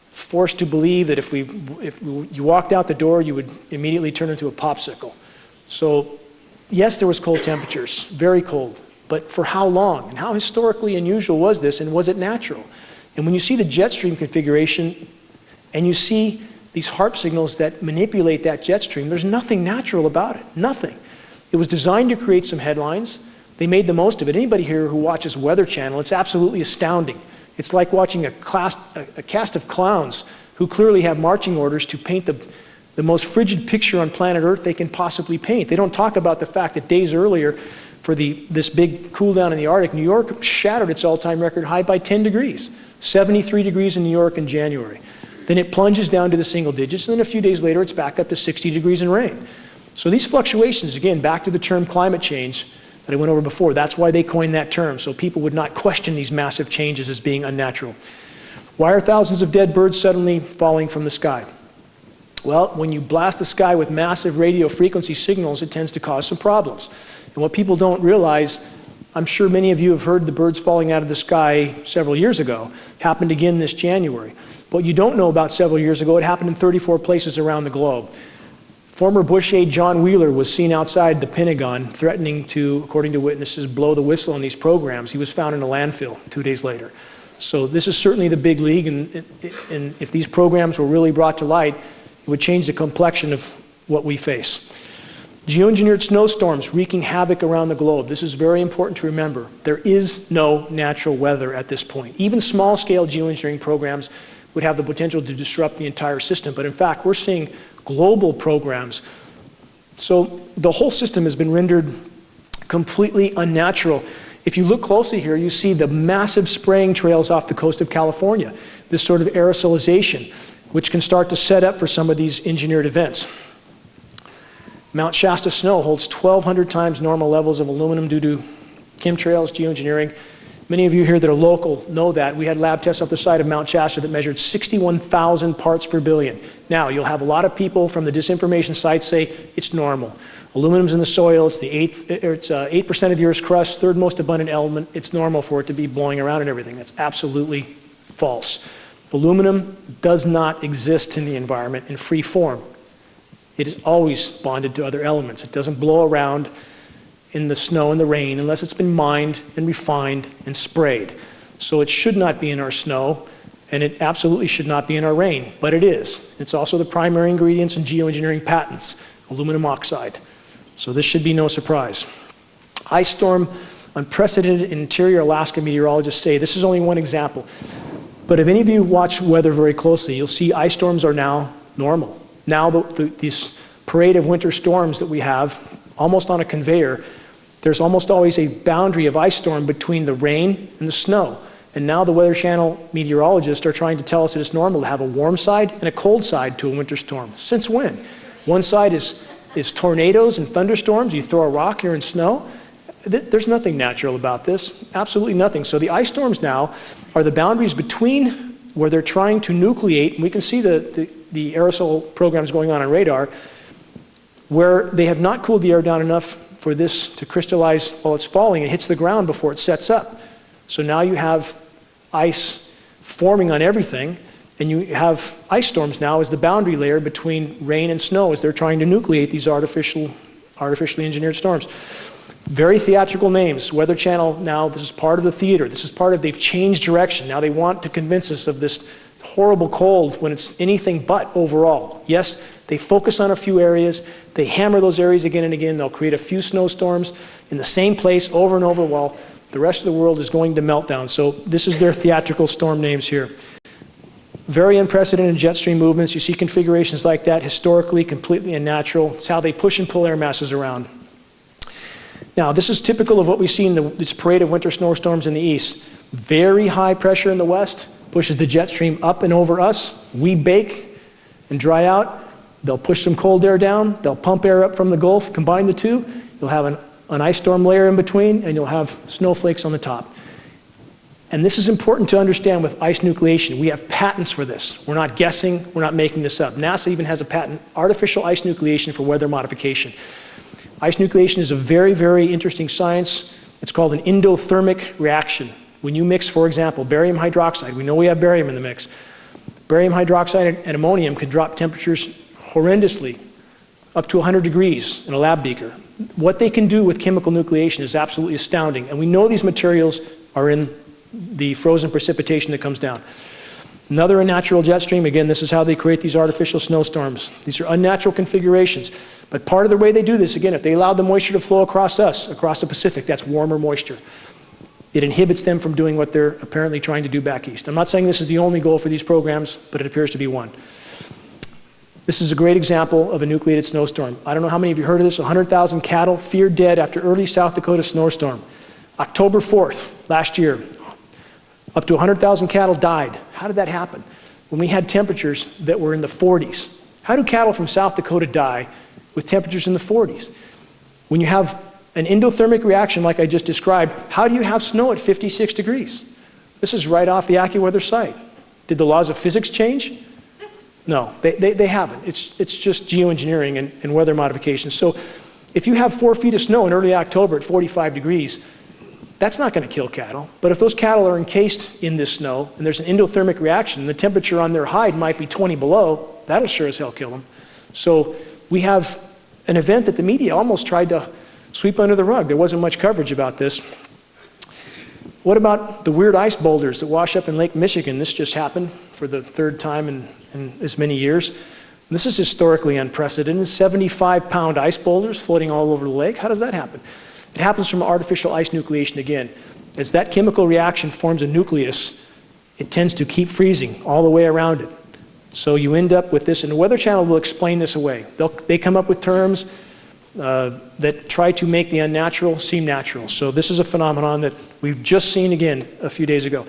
forced to believe that if you walked out the door, you would immediately turn into a popsicle. So, yes, there was cold temperatures, very cold. But for how long? And how historically unusual was this, and was it natural? And when you see the jet stream configuration, and you see these HARP signals that manipulate that jet stream, there's nothing natural about it, nothing. It was designed to create some headlines. They made the most of it. Anybody here who watches Weather Channel, it's absolutely astounding. It's like watching a cast of clowns who clearly have marching orders to paint the most frigid picture on planet Earth they can possibly paint. They don't talk about the fact that days earlier, for this big cool down in the Arctic, New York shattered its all-time record high by 10 degrees, 73 degrees in New York in January. Then it plunges down to the single digits, and then a few days later it's back up to 60 degrees in rain. So these fluctuations, again, back to the term climate change that I went over before, that's why they coined that term, so people would not question these massive changes as being unnatural. Why are thousands of dead birds suddenly falling from the sky? Well, when you blast the sky with massive radio frequency signals, it tends to cause some problems. And what people don't realize, I'm sure many of you have heard the birds falling out of the sky several years ago, happened again this January. What you don't know about several years ago, it happened in 34 places around the globe. Former Bush aide John Wheeler was seen outside the Pentagon threatening to, according to witnesses, blow the whistle on these programs. He was found in a landfill 2 days later. So this is certainly the big league, and if these programs were really brought to light, it would change the complexion of what we face. Geoengineered snowstorms wreaking havoc around the globe. This is very important to remember. There is no natural weather at this point. Even small-scale geoengineering programs would have the potential to disrupt the entire system, but in fact, we're seeing global programs. So the whole system has been rendered completely unnatural. If you look closely here, you see the massive spraying trails off the coast of California, this sort of aerosolization, which can start to set up for some of these engineered events. Mount Shasta snow holds 1,200 times normal levels of aluminum due to chemtrails, geoengineering. Many of you here that are local know that. We had lab tests off the side of Mount Shasta that measured 61,000 parts per billion. Now, you'll have a lot of people from the disinformation sites say it's normal. Aluminum's in the soil, it's 8% of the Earth's crust, third most abundant element. It's normal for it to be blowing around and everything. That's absolutely false. Aluminum does not exist in the environment in free form. It is always bonded to other elements. It doesn't blow around in the snow and the rain unless it's been mined and refined and sprayed. So it should not be in our snow, and it absolutely should not be in our rain, but it is. It's also the primary ingredients in geoengineering patents, aluminum oxide. So this should be no surprise. Ice storm, unprecedented interior Alaska meteorologists say, this is only one example, but if any of you watch weather very closely, you'll see ice storms are now normal. Now this parade of winter storms that we have, almost on a conveyor, there's almost always a boundary of ice storm between the rain and the snow. And now the Weather Channel meteorologists are trying to tell us that it's normal to have a warm side and a cold side to a winter storm. Since when? One side is tornadoes and thunderstorms. You throw a rock, you're in snow. There's nothing natural about this, absolutely nothing. So the ice storms now are the boundaries between where they're trying to nucleate, and we can see the aerosol programs going on radar, where they have not cooled the air down enough for this to crystallize while it's falling. It hits the ground before it sets up. So now you have ice forming on everything, and you have ice storms now as the boundary layer between rain and snow as they're trying to nucleate these artificially engineered storms. Very theatrical names. Weather Channel now, this is part of the theater. This is part of, they've changed direction. Now they want to convince us of this horrible cold when it's anything but overall. Yes, they focus on a few areas. They hammer those areas again and again. They'll create a few snowstorms in the same place over and over while the rest of the world is going to meltdown. So this is their theatrical storm names here. Very unprecedented jet stream movements. You see configurations like that, historically completely unnatural. It's how they push and pull air masses around. Now, this is typical of what we see in this parade of winter snowstorms in the east. Very high pressure in the west pushes the jet stream up and over us. We bake and dry out. They'll push some cold air down. They'll pump air up from the Gulf, combine the two. You'll have an ice storm layer in between, and you'll have snowflakes on the top. And this is important to understand with ice nucleation. We have patents for this. We're not guessing, we're not making this up. NASA even has a patent, artificial ice nucleation for weather modification. Ice nucleation is a very, very interesting science. It's called an endothermic reaction. When you mix, for example, barium hydroxide, we know we have barium in the mix. Barium hydroxide and ammonium can drop temperatures horrendously, up to 100 degrees in a lab beaker. What they can do with chemical nucleation is absolutely astounding, and we know these materials are in the frozen precipitation that comes down. Another unnatural jet stream, again, this is how they create these artificial snowstorms. These are unnatural configurations, but part of the way they do this, again, if they allow the moisture to flow across us, across the Pacific, that's warmer moisture. It inhibits them from doing what they're apparently trying to do back east. I'm not saying this is the only goal for these programs, but it appears to be one. This is a great example of a nucleated snowstorm. I don't know how many of you heard of this. 100,000 cattle feared dead after early South Dakota snowstorm. October 4th, last year, up to 100,000 cattle died. How did that happen? When we had temperatures that were in the 40s. How do cattle from South Dakota die with temperatures in the 40s? When you have an endothermic reaction like I just described, how do you have snow at 56 degrees? This is right off the AccuWeather site. Did the laws of physics change? No, they haven't. It's just geoengineering and weather modification. So if you have 4 feet of snow in early October at 45 degrees, that's not going to kill cattle. But if those cattle are encased in this snow and there's an endothermic reaction and the temperature on their hide might be 20 below, that'll sure as hell kill them. So we have an event that the media almost tried to sweep under the rug. There wasn't much coverage about this. What about the weird ice boulders that wash up in Lake Michigan? This just happened for the 3rd time in as many years. This is historically unprecedented. 75-pound ice boulders floating all over the lake. How does that happen? It happens from artificial ice nucleation again. As that chemical reaction forms a nucleus, it tends to keep freezing all the way around it. So you end up with this, and the Weather Channel will explain this away. They come up with terms that try to make the unnatural seem natural. So this is a phenomenon that we've just seen again a few days ago.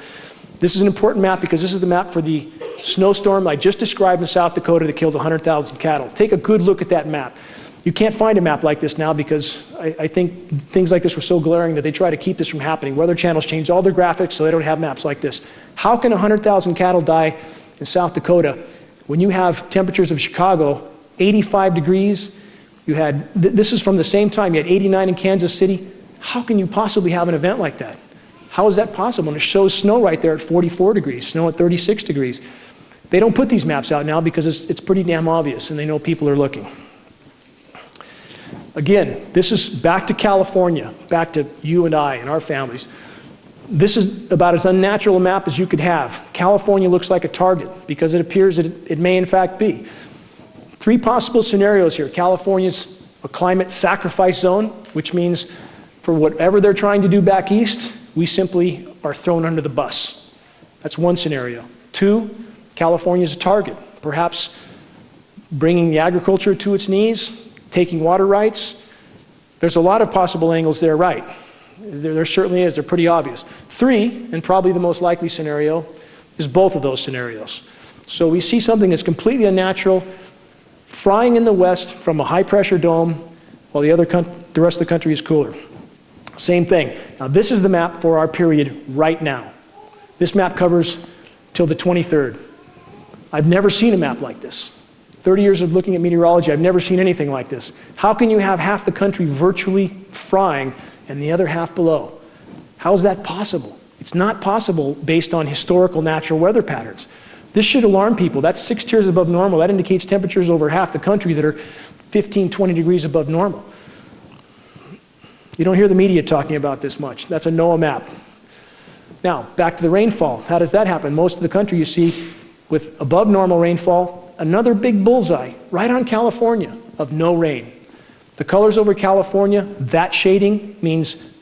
This is an important map because this is the map for the snowstorm I just described in South Dakota that killed 100,000 cattle. Take a good look at that map. You can't find a map like this now because I think things like this were so glaring that they try to keep this from happening. Weather channels changed all their graphics so they don't have maps like this. How can 100,000 cattle die in South Dakota when you have temperatures of Chicago, 85 degrees? You had, this is from the same time, you had 89 in Kansas City. How can you possibly have an event like that? How is that possible? And it shows snow right there at 44 degrees, snow at 36 degrees. They don't put these maps out now because it's pretty damn obvious and they know people are looking. Again, this is back to California, back to you and I and our families. This is about as unnatural a map as you could have. California looks like a target because it appears that it may in fact be. 3 possible scenarios here. California's a climate sacrifice zone, which means for whatever they're trying to do back east, we simply are thrown under the bus. That's one scenario. 2, California's a target, perhaps bringing the agriculture to its knees, taking water rights. There's a lot of possible angles there, right? There certainly is. They're pretty obvious. 3, and probably the most likely scenario, is both of those scenarios. So we see something that's completely unnatural, frying in the west from a high-pressure dome, while the rest of the country is cooler. Same thing. Now this is the map for our period right now. This map covers till the 23rd. I've never seen a map like this. 30 years of looking at meteorology, I've never seen anything like this. How can you have half the country virtually frying and the other half below? How is that possible? It's not possible based on historical natural weather patterns. This should alarm people. That's 6 tiers above normal. That indicates temperatures over half the country that are 15, 20 degrees above normal. You don't hear the media talking about this much. That's a NOAA map. Now, back to the rainfall. How does that happen? Most of the country you see with above normal rainfall, another big bullseye right on California of no rain. The colors over California, that shading means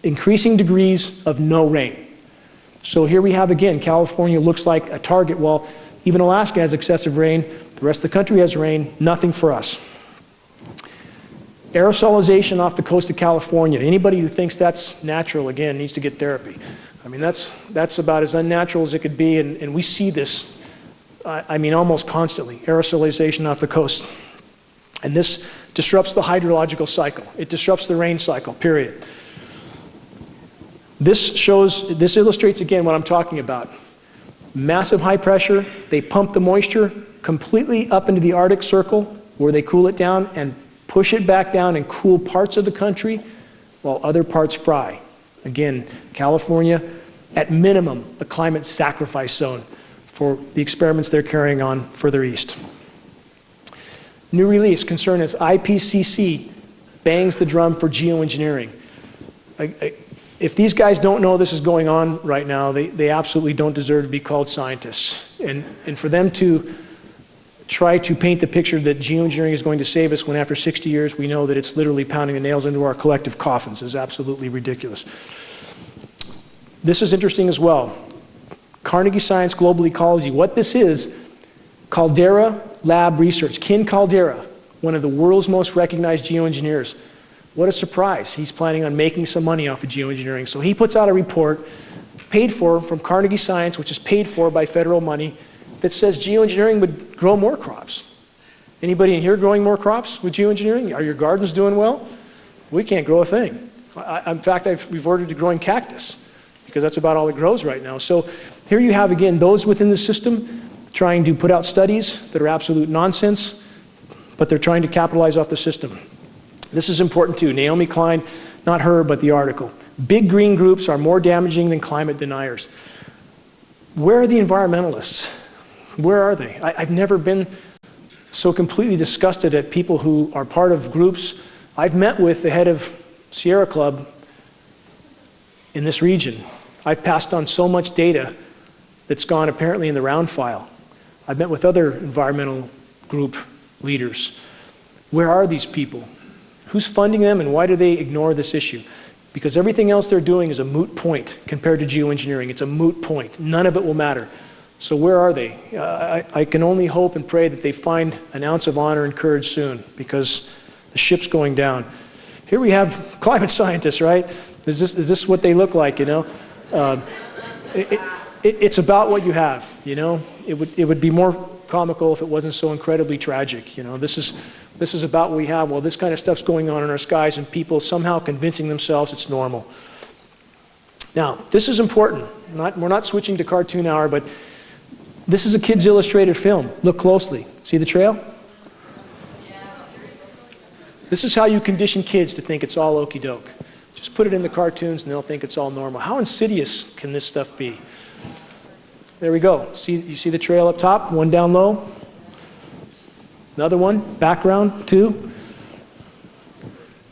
increasing degrees of no rain. So here we have again, California looks like a target. Well, even Alaska has excessive rain. The rest of the country has rain. Nothing for us. Aerosolization off the coast of California. Anybody who thinks that's natural, again, needs to get therapy. I mean, that's about as unnatural as it could be, and we see this, I mean, almost constantly. Aerosolization off the coast. And this disrupts the hydrological cycle. It disrupts the rain cycle, period. This illustrates again what I'm talking about. Massive high pressure, they pump the moisture completely up into the Arctic Circle where they cool it down and push it back down and cool parts of the country while other parts fry. Again, California, at minimum, a climate sacrifice zone for the experiments they're carrying on further east. New release concern is IPCC bangs the drum for geoengineering. If these guys don't know this is going on right now, they absolutely don't deserve to be called scientists. And for them to try to paint the picture that geoengineering is going to save us when after 60 years we know that it's literally pounding the nails into our collective coffins is absolutely ridiculous. This is interesting as well. Carnegie Science Global Ecology. What this is, Caldera Lab Research. Ken Caldera, one of the world's most recognized geoengineers. What a surprise. He's planning on making some money off of geoengineering. So he puts out a report paid for from Carnegie Science, which is paid for by federal money, that says geoengineering would grow more crops. Anybody in here growing more crops with geoengineering? Are your gardens doing well? We can't grow a thing. In fact, I've reverted to growing cactus because that's about all it grows right now. So here you have, again, those within the system trying to put out studies that are absolute nonsense, but they're trying to capitalize off the system. This is important too. Naomi Klein, not her, but the article. Big green groups are more damaging than climate deniers. Where are the environmentalists? Where are they? I've never been so completely disgusted at people who are part of groups. I've met with the head of Sierra Club in this region. I've passed on so much data that's gone apparently in the round file. I've met with other environmental group leaders. Where are these people? Who's funding them and why do they ignore this issue? Because everything else they're doing is a moot point compared to geoengineering. It's a moot point. None of it will matter. So where are they? I can only hope and pray that they find an ounce of honor and courage soon because the ship's going down. Here we have climate scientists, right? Is this what they look like, you know? It's about what you have, you know? It would be more comical if it wasn't so incredibly tragic, you know? This is about what we have. Well, this kind of stuff's going on in our skies and people somehow convincing themselves it's normal. Now, this is important. We're not switching to cartoon hour, but this is a kid's illustrated film. Look closely. See the trail? This is how you condition kids to think it's all okie doke. Just put it in the cartoons and they'll think it's all normal. How insidious can this stuff be? There we go. You see the trail up top? One down low. Another one, background, two.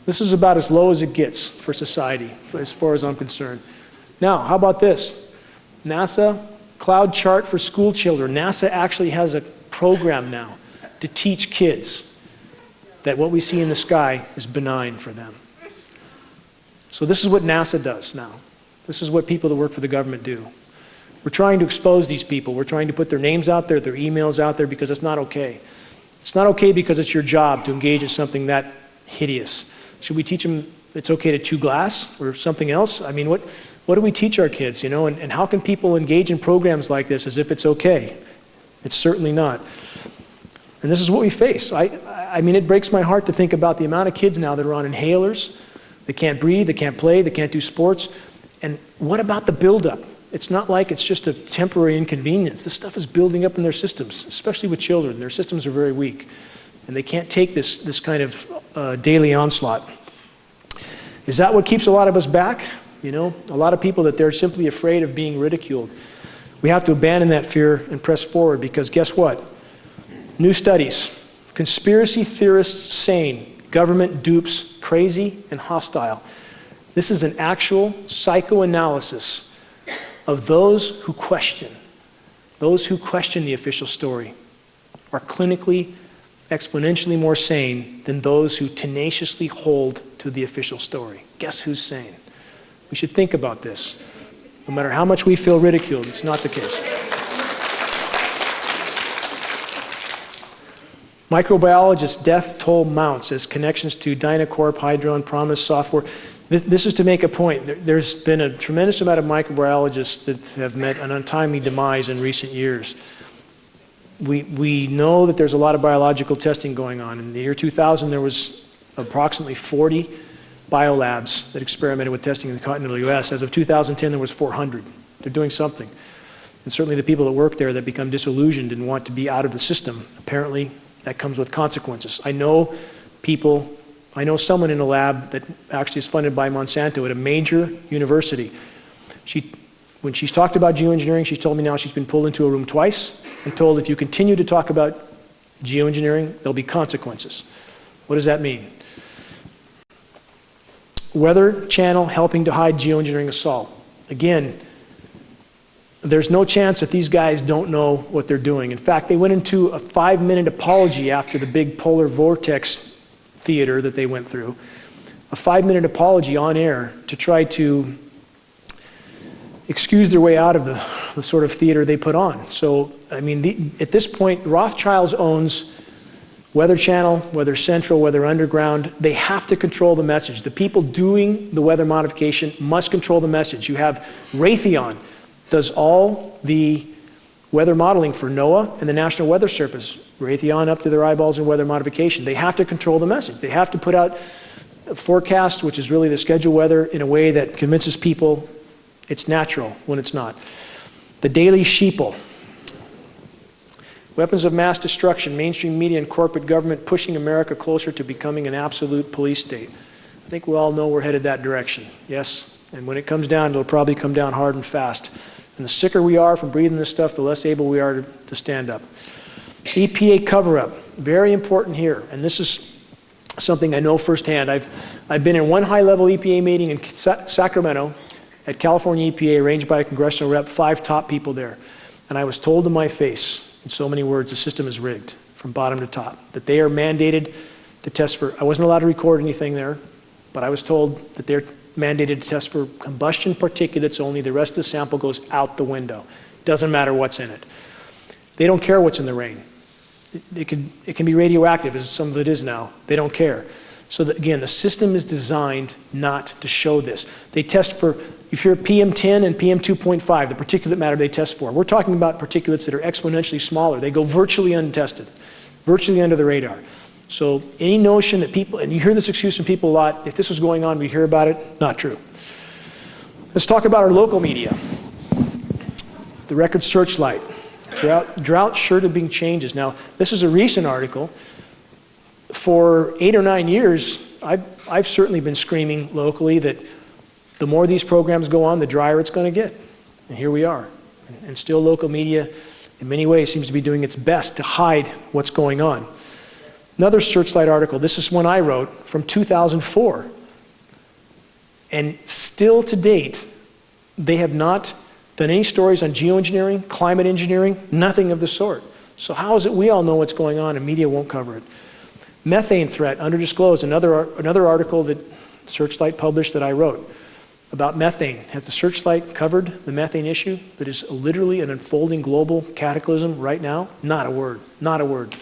This is about as low as it gets for society, as far as I'm concerned. Now, how about this? NASA cloud chart for school children. NASA actually has a program now to teach kids that what we see in the sky is benign for them. So this is what NASA does now. This is what people that work for the government do. We're trying to expose these people. We're trying to put their names out there, their emails out there, because it's not okay. It's not okay because it's your job to engage in something that hideous. Should we teach them it's okay to chew glass or something else? I mean, what do we teach our kids, you know? And how can people engage in programs like this as if it's okay? It's certainly not. And this is what we face. I mean, it breaks my heart to think about the amount of kids now that are on inhalers. They can't breathe, they can't play, they can't do sports. And what about the buildup? It's not like it's just a temporary inconvenience. This stuff is building up in their systems, especially with children. Their systems are very weak. And they can't take this kind of daily onslaught. Is that what keeps a lot of us back? You know, a lot of people that they're simply afraid of being ridiculed. We have to abandon that fear and press forward because guess what? New studies. Conspiracy theorists sane. Government dupes crazy and hostile. This is an actual psychoanalysis of those who question the official story are clinically, exponentially more sane than those who tenaciously hold to the official story. Guess who's sane? We should think about this. No matter how much we feel ridiculed, it's not the case. Microbiologists' death toll mounts as connections to Dynacorp, Hydron, Promise software. This is to make a point. There's been a tremendous amount of microbiologists that have met an untimely demise in recent years. We know that there's a lot of biological testing going on. In the year 2000, there was approximately 40 biolabs that experimented with testing in the continental US. As of 2010, there was 400. They're doing something. And certainly the people that work there that become disillusioned and want to be out of the system, apparently that comes with consequences. I know someone in a lab that actually is funded by Monsanto at a major university. When she's talked about geoengineering, she's told me now she's been pulled into a room twice and told if you continue to talk about geoengineering, there'll be consequences. What does that mean? Weather channel helping to hide geoengineering assault. Again, there's no chance that these guys don't know what they're doing. In fact, they went into a 5-minute apology after the big polar vortex theater that they went through. A 5-minute apology on air to try to excuse their way out of the sort of theater they put on. So, I mean, at this point, Rothschilds owns Weather Channel, Weather Central, Weather Underground. They have to control the message. The people doing the weather modification must control the message. You have Raytheon does all the weather modeling for NOAA and the National Weather Service. Raytheon up to their eyeballs in weather modification. They have to control the message. They have to put out a forecast, which is really the scheduled weather, in a way that convinces people it's natural when it's not. The Daily Sheeple. Weapons of mass destruction, mainstream media and corporate government pushing America closer to becoming an absolute police state. I think we all know we're headed that direction, yes? And when it comes down, it'll probably come down hard and fast. And the sicker we are from breathing this stuff, the less able we are to stand up. EPA cover-up, very important here. And this is something I know firsthand. I've been in one high-level EPA meeting in Sacramento at California EPA, arranged by a congressional rep, 5 top people there. And I was told to my face, in so many words, the system is rigged from bottom to top, that they are mandated to test for, I wasn't allowed to record anything there, but I was told that they're mandated to test for combustion particulates only. The rest of the sample goes out the window. Doesn't matter what's in it. They don't care what's in the rain. It can be radioactive, as some of it is now. They don't care. So that, again, the system is designed not to show this. They test for, if you're PM10 and PM2.5, the particulate matter they test for. We're talking about particulates that are exponentially smaller. They go virtually untested, virtually under the radar. So any notion that people, and you hear this excuse from people a lot, if this was going on, we'd hear about it. Not true. Let's talk about our local media. The record searchlight. Drought sure to bring changes. Now, this is a recent article. For 8 or 9 years, I've certainly been screaming locally that the more these programs go on, the drier it's going to get. And here we are. And still local media, in many ways, seems to be doing its best to hide what's going on. Another Searchlight article, this is one I wrote from 2004. And still to date, they have not done any stories on geoengineering, climate engineering, nothing of the sort. So how is it we all know what's going on and media won't cover it? Methane threat, underdisclosed, another article that Searchlight published that I wrote about methane. Has the Searchlight covered the methane issue that is literally an unfolding global cataclysm right now? Not a word, not a word.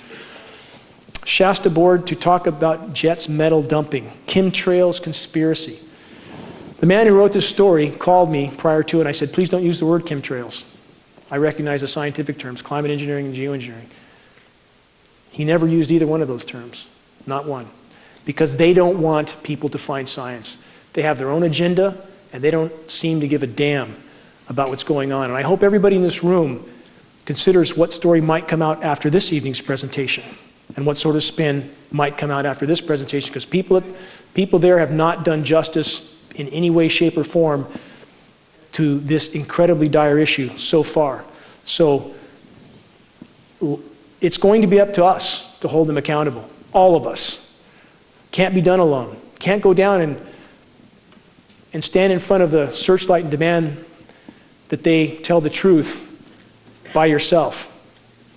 Shasta board to talk about jets metal dumping, chemtrails conspiracy. The man who wrote this story called me prior to it and I said, please don't use the word chemtrails. I recognize the scientific terms, climate engineering and geoengineering. He never used either one of those terms, not one, because they don't want people to find science. They have their own agenda and they don't seem to give a damn about what's going on. And I hope everybody in this room considers what story might come out after this evening's presentation and what sort of spin might come out after this presentation, because people there have not done justice in any way, shape, or form to this incredibly dire issue so far. So it's going to be up to us to hold them accountable, all of us. Can't be done alone. Can't go down and stand in front of the Searchlight and demand that they tell the truth by yourself.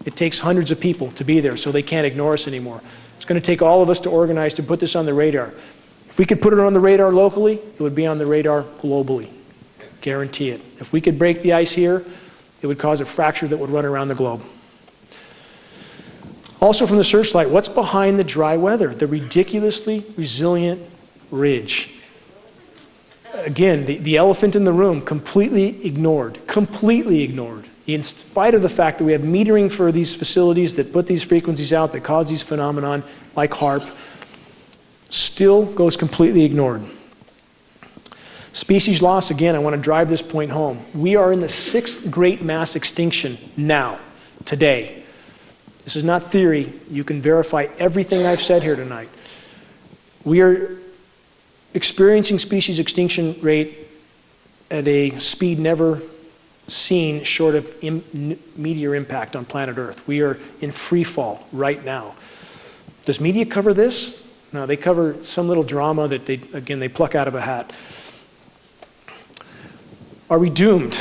It takes hundreds of people to be there, so they can't ignore us anymore. It's going to take all of us to organize to put this on the radar. If we could put it on the radar locally, it would be on the radar globally. Guarantee it. If we could break the ice here, it would cause a fracture that would run around the globe. Also from the Searchlight, what's behind the dry weather? The ridiculously resilient ridge. Again, the elephant in the room, completely ignored, in spite of the fact that we have metering for these facilities that put these frequencies out, that cause these phenomenon like HARP, still goes completely ignored. Species loss, again, I want to drive this point home. We are in the 6th great mass extinction now, today. This is not theory. You can verify everything I've said here tonight. We are experiencing species extinction rate at a speed never seen short of meteor impact on planet Earth. We are in free fall right now. Does media cover this? No, they cover some little drama that they pluck out of a hat. Are we doomed?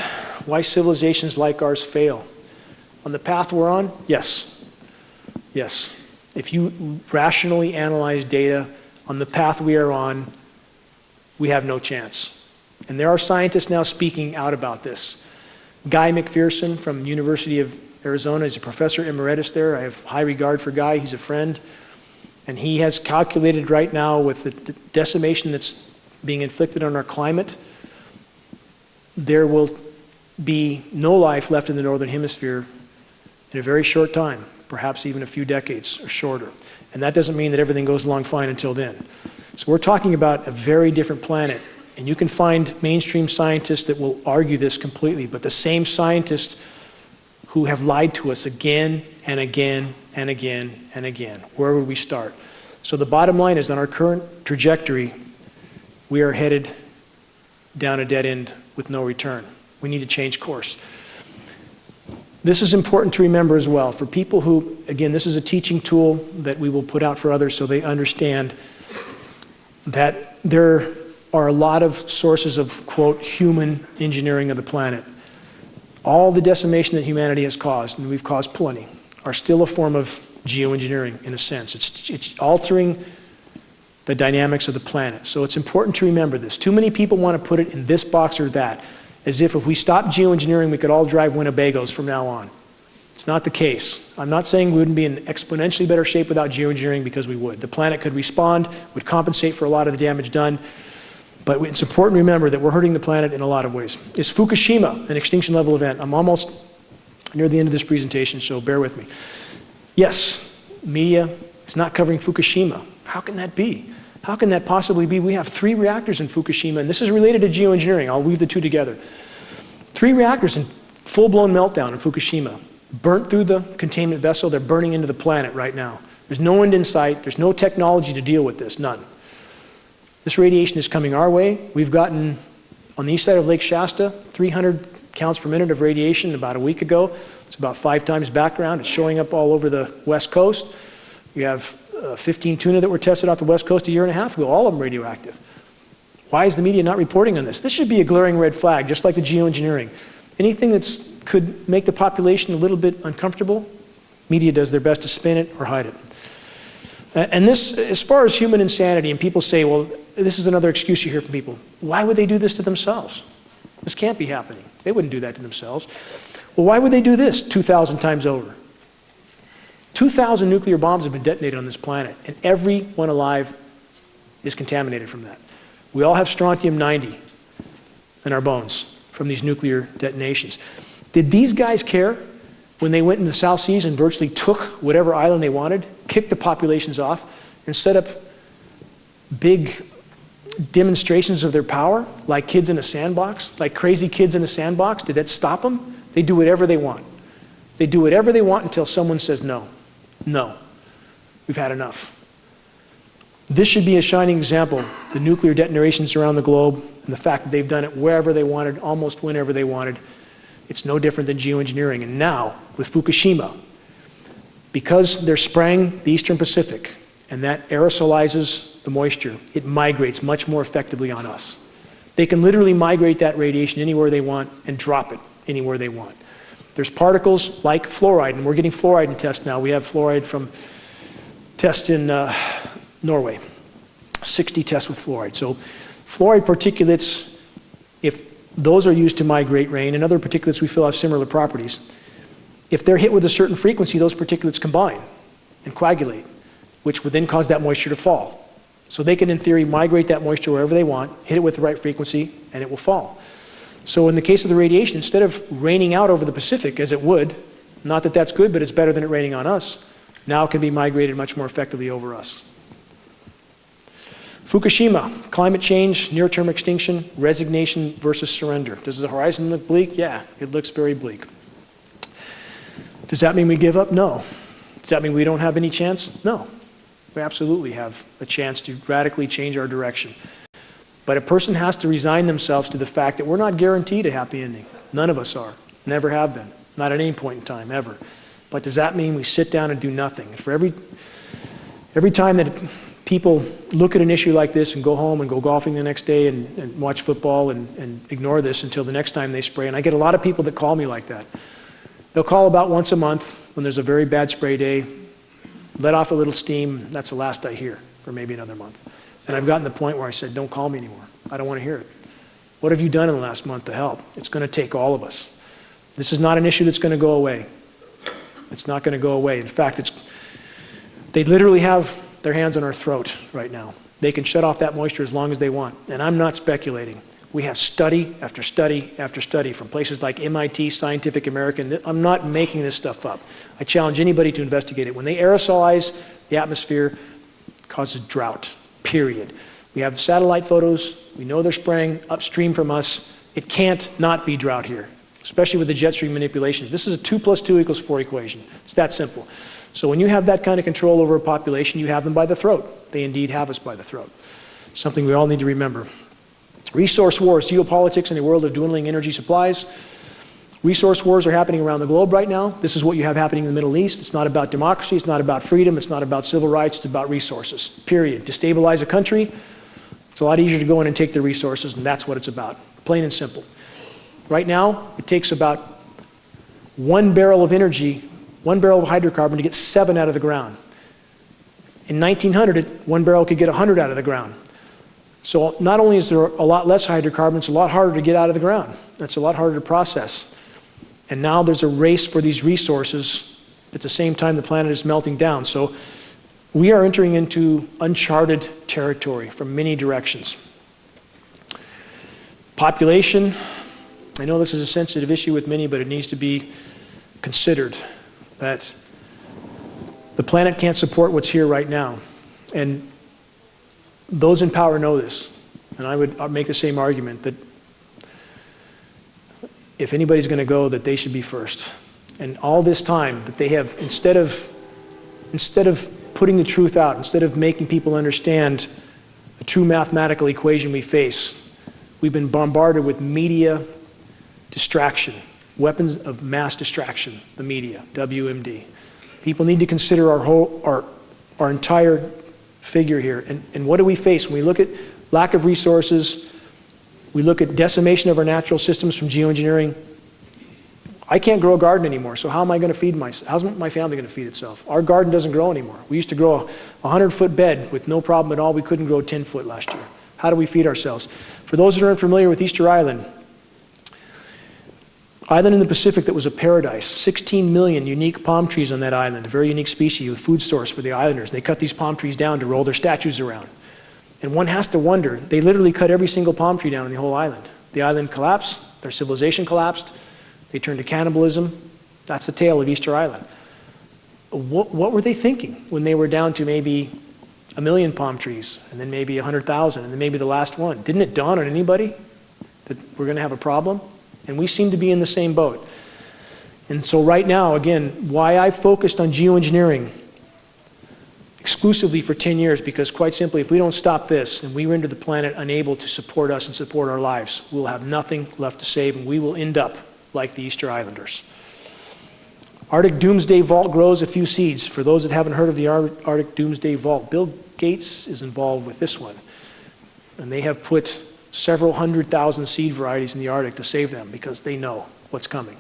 Why civilizations like ours fail? On the path we're on? Yes. Yes. If you rationally analyze data on the path we are on, we have no chance. And there are scientists now speaking out about this. Guy McPherson from University of Arizona is a professor emeritus there. I have high regard for Guy. He's a friend. And he has calculated right now with the decimation that's being inflicted on our climate, there will be no life left in the northern hemisphere in a very short time, perhaps even a few decades or shorter. And that doesn't mean that everything goes along fine until then. So we're talking about a very different planet. And you can find mainstream scientists that will argue this completely, but the same scientists who have lied to us again and again and again and again. Where would we start? So the bottom line is, on our current trajectory, we are headed down a dead end with no return. We need to change course. This is important to remember as well. For people who, again, this is a teaching tool that we will put out for others so they understand that there are a lot of sources of, quote, human engineering of the planet. All the decimation that humanity has caused, and we've caused plenty, are still a form of geoengineering in a sense. It's altering the dynamics of the planet. So it's important to remember this. Too many people want to put it in this box or that, as if we stop geoengineering, we could all drive Winnebagos from now on. It's not the case. I'm not saying we wouldn't be in exponentially better shape without geoengineering, because we would. The planet could respond, would compensate for a lot of the damage done. But it's important to remember that we're hurting the planet in a lot of ways. Is Fukushima an extinction level event? I'm almost near the end of this presentation, so bear with me. Yes, media is not covering Fukushima. How can that be? How can that possibly be? We have 3 reactors in Fukushima, and this is related to geoengineering. I'll weave the two together. 3 reactors in full-blown meltdown in Fukushima. Burnt through the containment vessel. They're burning into the planet right now. There's no end in sight. There's no technology to deal with this, none. This radiation is coming our way. We've gotten, on the east side of Lake Shasta, 300 counts per minute of radiation about a week ago. It's about 5 times background. It's showing up all over the west coast. We have 15 tuna that were tested off the west coast a year and a half ago, all of them radioactive. Why is the media not reporting on this? This should be a glaring red flag, just like the geoengineering. Anything that could make the population a little bit uncomfortable, media does their best to spin it or hide it. And this, as far as human insanity, and people say, well, this is another excuse you hear from people. Why would they do this to themselves? This can't be happening. They wouldn't do that to themselves. Well, why would they do this 2,000 times over? 2,000 nuclear bombs have been detonated on this planet, and everyone alive is contaminated from that. We all have strontium-90 in our bones from these nuclear detonations. Did these guys care when they went into the South Seas and virtually took whatever island they wanted, kicked the populations off, and set up big demonstrations of their power, like kids in a sandbox, like crazy kids in a sandbox? Did that stop them? They do whatever they want. They do whatever they want until someone says no. No. We've had enough. This should be a shining example. The nuclear detonations around the globe, and the fact that they've done it wherever they wanted, almost whenever they wanted. It's no different than geoengineering. And now, with Fukushima, because they're spraying the Eastern Pacific, and that aerosolizes the moisture, it migrates much more effectively on us. They can literally migrate that radiation anywhere they want and drop it anywhere they want. There's particles like fluoride, and we're getting fluoride in tests now. We have fluoride from tests in Norway, 60 tests with fluoride. So fluoride particulates, if those are used to migrate rain, and other particulates we feel have similar properties, if they're hit with a certain frequency, those particulates combine and coagulate, which would then cause that moisture to fall. So they can, in theory, migrate that moisture wherever they want, hit it with the right frequency, and it will fall. So in the case of the radiation, instead of raining out over the Pacific, as it would, not that that's good, but it's better than it raining on us, now it can be migrated much more effectively over us. Fukushima, climate change, near-term extinction, resignation versus surrender. Does the horizon look bleak? Yeah, it looks very bleak. Does that mean we give up? No. Does that mean we don't have any chance? No. We absolutely have a chance to radically change our direction. But a person has to resign themselves to the fact that we're not guaranteed a happy ending. None of us are. Never have been. Not at any point in time, ever. But does that mean we sit down and do nothing? And for every time that people look at an issue like this and go home and go golfing the next day and watch football and ignore this until the next time they spray, and I get a lot of people that call me like that. They'll call about once a month when there's a very bad spray day, let off a little steam, that's the last I hear, for maybe another month. And I've gotten to the point where I said, don't call me anymore. I don't want to hear it. What have you done in the last month to help? It's going to take all of us. This is not an issue that's going to go away. It's not going to go away. In fact, they literally have their hands on our throat right now. They can shut off that moisture as long as they want. And I'm not speculating. We have study after study after study from places like MIT, Scientific American. I'm not making this stuff up. I challenge anybody to investigate it. When they aerosolize the atmosphere, it causes drought, period. We have the satellite photos. We know they're spraying upstream from us. It can't not be drought here, especially with the jet stream manipulations. This is a 2 + 2 = 4 equation. It's that simple. So when you have that kind of control over a population, you have them by the throat. They indeed have us by the throat. Something we all need to remember. Resource wars, geopolitics in a world of dwindling energy supplies. Resource wars are happening around the globe right now. This is what you have happening in the Middle East. It's not about democracy. It's not about freedom. It's not about civil rights. It's about resources, period. Destabilize a country, it's a lot easier to go in and take their resources, and that's what it's about, plain and simple. Right now, it takes about 1 barrel of energy, 1 barrel of hydrocarbon to get 7 out of the ground. In 1900, 1 barrel could get 100 out of the ground. So not only is there a lot less hydrocarbons, it's a lot harder to get out of the ground. That's a lot harder to process. And now there's a race for these resources at the same time the planet is melting down. So we are entering into uncharted territory from many directions. Population, I know this is a sensitive issue with many, but it needs to be considered that the planet can't support what's here right now. And those in power know this. And I would make the same argument that if anybody's going to go, that they should be first. And all this time that they have, instead of putting the truth out, instead of making people understand the true mathematical equation we face, we've been bombarded with media distraction, weapons of mass distraction, the media, WMD. People need to consider our entire figure here. And what do we face when we look at lack of resources? We look at decimation of our natural systems from geoengineering. I can't grow a garden anymore, so how am I going to feed myself? How's my family going to feed itself? Our garden doesn't grow anymore. We used to grow a 100-foot bed with no problem at all. We couldn't grow 10 foot last year. How do we feed ourselves? For those that aren't familiar with Easter Island in the Pacific that was a paradise, 16 million unique palm trees on that island, a very unique species, a food source for the islanders. They cut these palm trees down to roll their statues around. And one has to wonder, they literally cut every single palm tree down on the whole island. The island collapsed, their civilization collapsed, they turned to cannibalism. That's the tale of Easter Island. What were they thinking when they were down to maybe 1 million palm trees, and then maybe 100,000, and then maybe the last one? Didn't it dawn on anybody that we're going to have a problem? And we seem to be in the same boat. And so right now, again, why I focused on geoengineering exclusively for 10 years, because quite simply, if we don't stop this and we render the planet unable to support us and support our lives, we'll have nothing left to save, and we will end up like the Easter Islanders. Arctic Doomsday Vault grows a few seeds. For those that haven't heard of the Arctic Doomsday Vault, Bill Gates is involved with this one. And they have put several 100,000 seed varieties in the Arctic to save them because they know what's coming.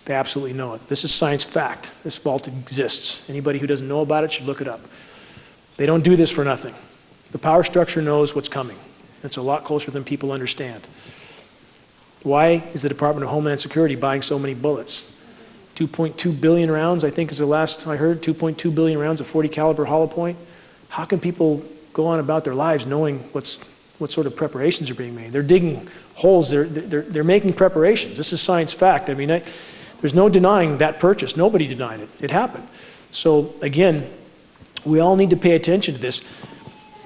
They absolutely know it. This is science fact. This vault exists. Anybody who doesn't know about it should look it up. They don't do this for nothing. The power structure knows what's coming. It's a lot closer than people understand. Why is the Department of Homeland Security buying so many bullets? 2.2 billion rounds, I think is the last I heard, 2.2 billion rounds of 40 caliber hollow point. How can people go on about their lives knowing what sort of preparations are being made? They're digging holes, they're making preparations. This is science fact. I mean, there's no denying that purchase. Nobody denied it. It happened. So again, we all need to pay attention to this.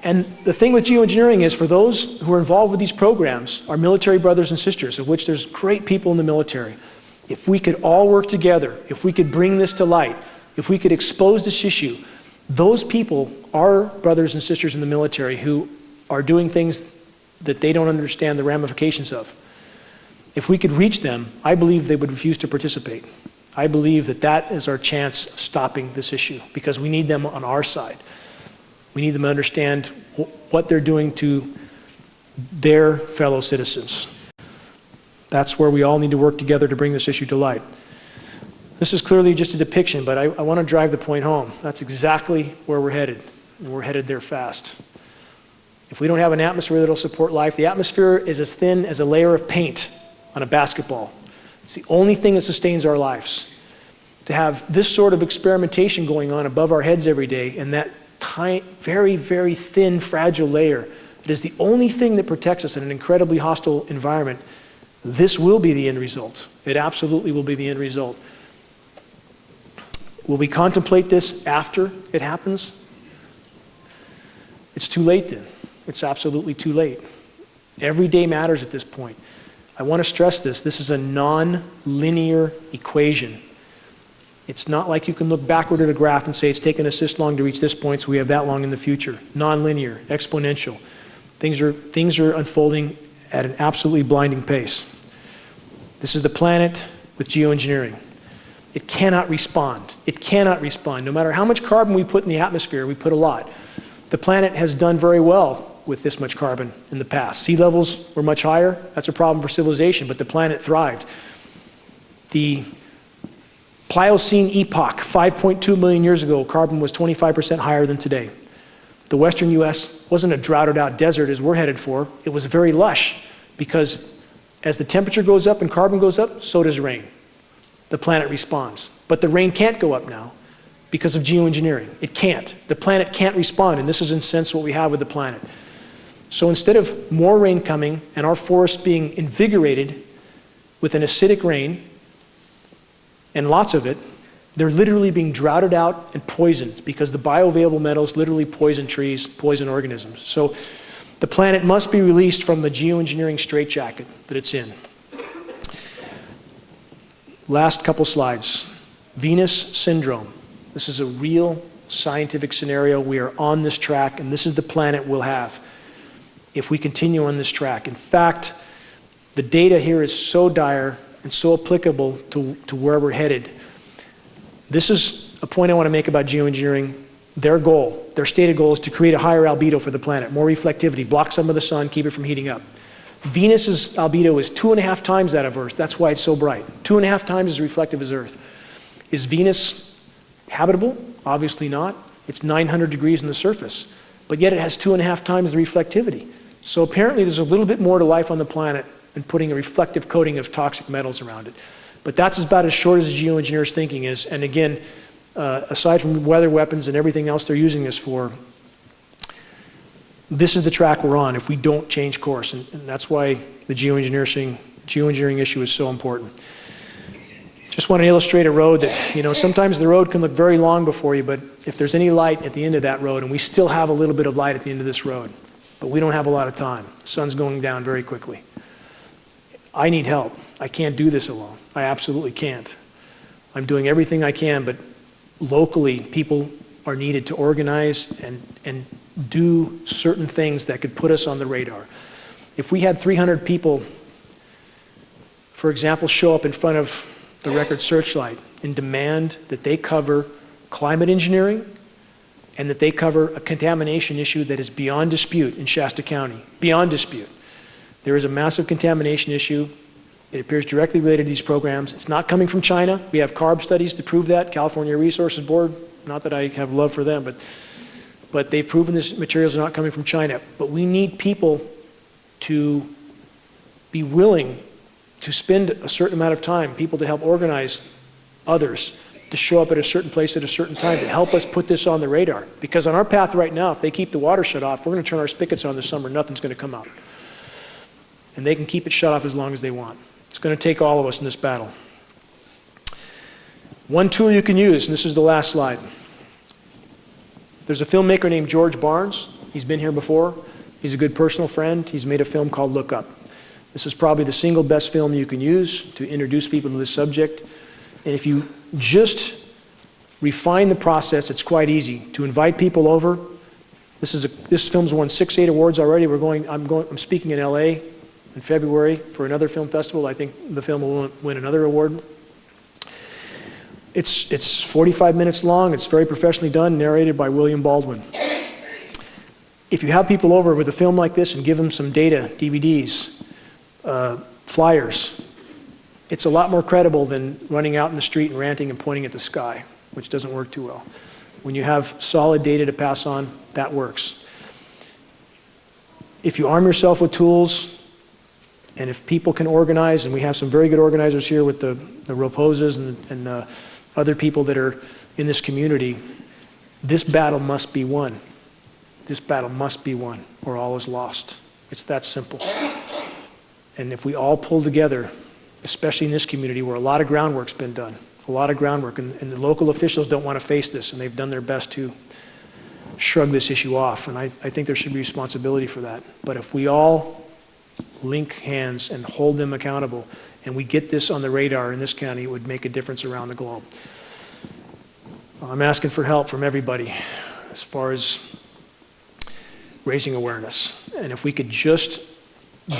And the thing with geoengineering is, for those who are involved with these programs, our military brothers and sisters, of which there's great people in the military, if we could all work together, if we could bring this to light, if we could expose this issue, those people are brothers and sisters in the military who are doing things that they don't understand the ramifications of. If we could reach them, I believe they would refuse to participate. I believe that that is our chance of stopping this issue, because we need them on our side. We need them to understand what they're doing to their fellow citizens. That's where we all need to work together to bring this issue to light. This is clearly just a depiction, but I want to drive the point home. That's exactly where we're headed, and we're headed there fast. If we don't have an atmosphere that will support life, the atmosphere is as thin as a layer of paint on a basketball. It's the only thing that sustains our lives. To have this sort of experimentation going on above our heads every day, and that tiny, very, very thin, fragile layer, it is the only thing that protects us in an incredibly hostile environment. This will be the end result. It absolutely will be the end result. Will we contemplate this after it happens? It's too late then. It's absolutely too late. Every day matters at this point. I want to stress this. This is a non-linear equation. It's not like you can look backward at a graph and say it's taken us this long to reach this point, so we have that long in the future. Non-linear, exponential. Things are unfolding at an absolutely blinding pace. This is the planet with geoengineering. It cannot respond. It cannot respond. No matter how much carbon we put in the atmosphere, we put a lot. The planet has done very well with this much carbon in the past. Sea levels were much higher. That's a problem for civilization, but the planet thrived. The Pliocene epoch, 5.2 million years ago, carbon was 25% higher than today. The western US wasn't a droughted out desert as we're headed for. It was very lush, because as the temperature goes up and carbon goes up, so does rain. The planet responds. But the rain can't go up now because of geoengineering. It can't. The planet can't respond, and this is in a sense what we have with the planet. So instead of more rain coming and our forests being invigorated with an acidic rain, and lots of it, they're literally being droughted out and poisoned, because the bioavailable metals literally poison trees, poison organisms. So the planet must be released from the geoengineering straitjacket that it's in. Last couple slides. Venus syndrome. This is a real scientific scenario. We are on this track, and this is the planet we'll have if we continue on this track. In fact, the data here is so dire and so applicable to where we're headed. This is a point I want to make about geoengineering. Their goal, their stated goal, is to create a higher albedo for the planet, more reflectivity, block some of the sun, keep it from heating up. Venus's albedo is 2.5 times that of Earth. That's why it's so bright. 2.5 times as reflective as Earth. Is Venus habitable? Obviously not. It's 900 degrees on the surface, but yet it has 2.5 times the reflectivity. So apparently there's a little bit more to life on the planet than putting a reflective coating of toxic metals around it. But that's about as short as the geoengineers' thinking is. And again, aside from weather weapons and everything else they're using this for, this is the track we're on if we don't change course. And that's why the geoengineering issue is so important. Just want to illustrate a road that, you know, sometimes the road can look very long before you, but if there's any light at the end of that road, and we still have a little bit of light at the end of this road, but we don't have a lot of time. The sun's going down very quickly. I need help. I can't do this alone. I absolutely can't. I'm doing everything I can, but locally, people are needed to organize and do certain things that could put us on the radar. If we had 300 people, for example, show up in front of the Record Searchlight and demand that they cover climate engineering and that they cover a contamination issue that is beyond dispute in Shasta County, beyond dispute. There is a massive contamination issue. It appears directly related to these programs. It's not coming from China. We have CARB studies to prove that. California Resources Board, not that I have love for them, but they've proven this materials are not coming from China. But we need people to be willing to spend a certain amount of time, people to help organize others to show up at a certain place at a certain time to help us put this on the radar. Because on our path right now, if they keep the water shut off, we're going to turn our spigots on this summer, nothing's going to come out. And they can keep it shut off as long as they want. It's going to take all of us in this battle. One tool you can use, and this is the last slide. There's a filmmaker named George Barnes. He's been here before. He's a good personal friend. He's made a film called Look Up. This is probably the single best film you can use to introduce people to this subject. And if you just refine the process, it's quite easy to invite people over. This film's won 6, 8 awards already. I'm speaking in LA in February for another film festival. I think the film will win another award. It's 45 minutes long. It's very professionally done, narrated by William Baldwin. If you have people over with a film like this and give them some data, DVDs, flyers, it's a lot more credible than running out in the street and ranting and pointing at the sky, which doesn't work too well. When you have solid data to pass on, that works. If you arm yourself with tools, and if people can organize, and we have some very good organizers here with the Roposes and other people that are in this community, this battle must be won. This battle must be won, or all is lost. It's that simple. And if we all pull together, especially in this community where a lot of groundwork's been done, a lot of groundwork, and the local officials don't want to face this, and they've done their best to shrug this issue off, and I think there should be responsibility for that. But if we all link hands and hold them accountable, and we get this on the radar in this county, it would make a difference around the globe. I'm asking for help from everybody as far as raising awareness. And if we could just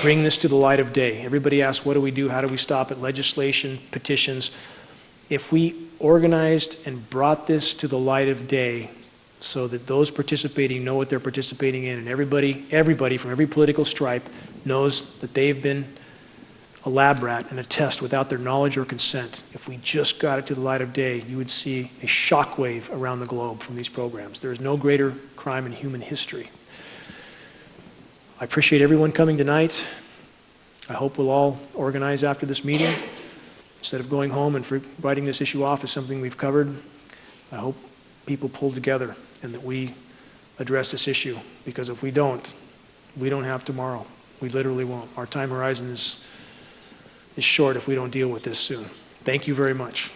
bring this to the light of day. Everybody asks, what do we do? How do we stop it? Legislation, petitions. If we organized and brought this to the light of day so that those participating know what they're participating in, and everybody from every political stripe knows that they've been a lab rat and a test without their knowledge or consent, if we just got it to the light of day, you would see a shockwave around the globe from these programs. There is no greater crime in human history. I appreciate everyone coming tonight. I hope we'll all organize after this meeting. Instead of going home and writing this issue off as something we've covered, I hope people pull together and that we address this issue. Because if we don't have tomorrow. We literally won't. Our time horizon is short if we don't deal with this soon. Thank you very much.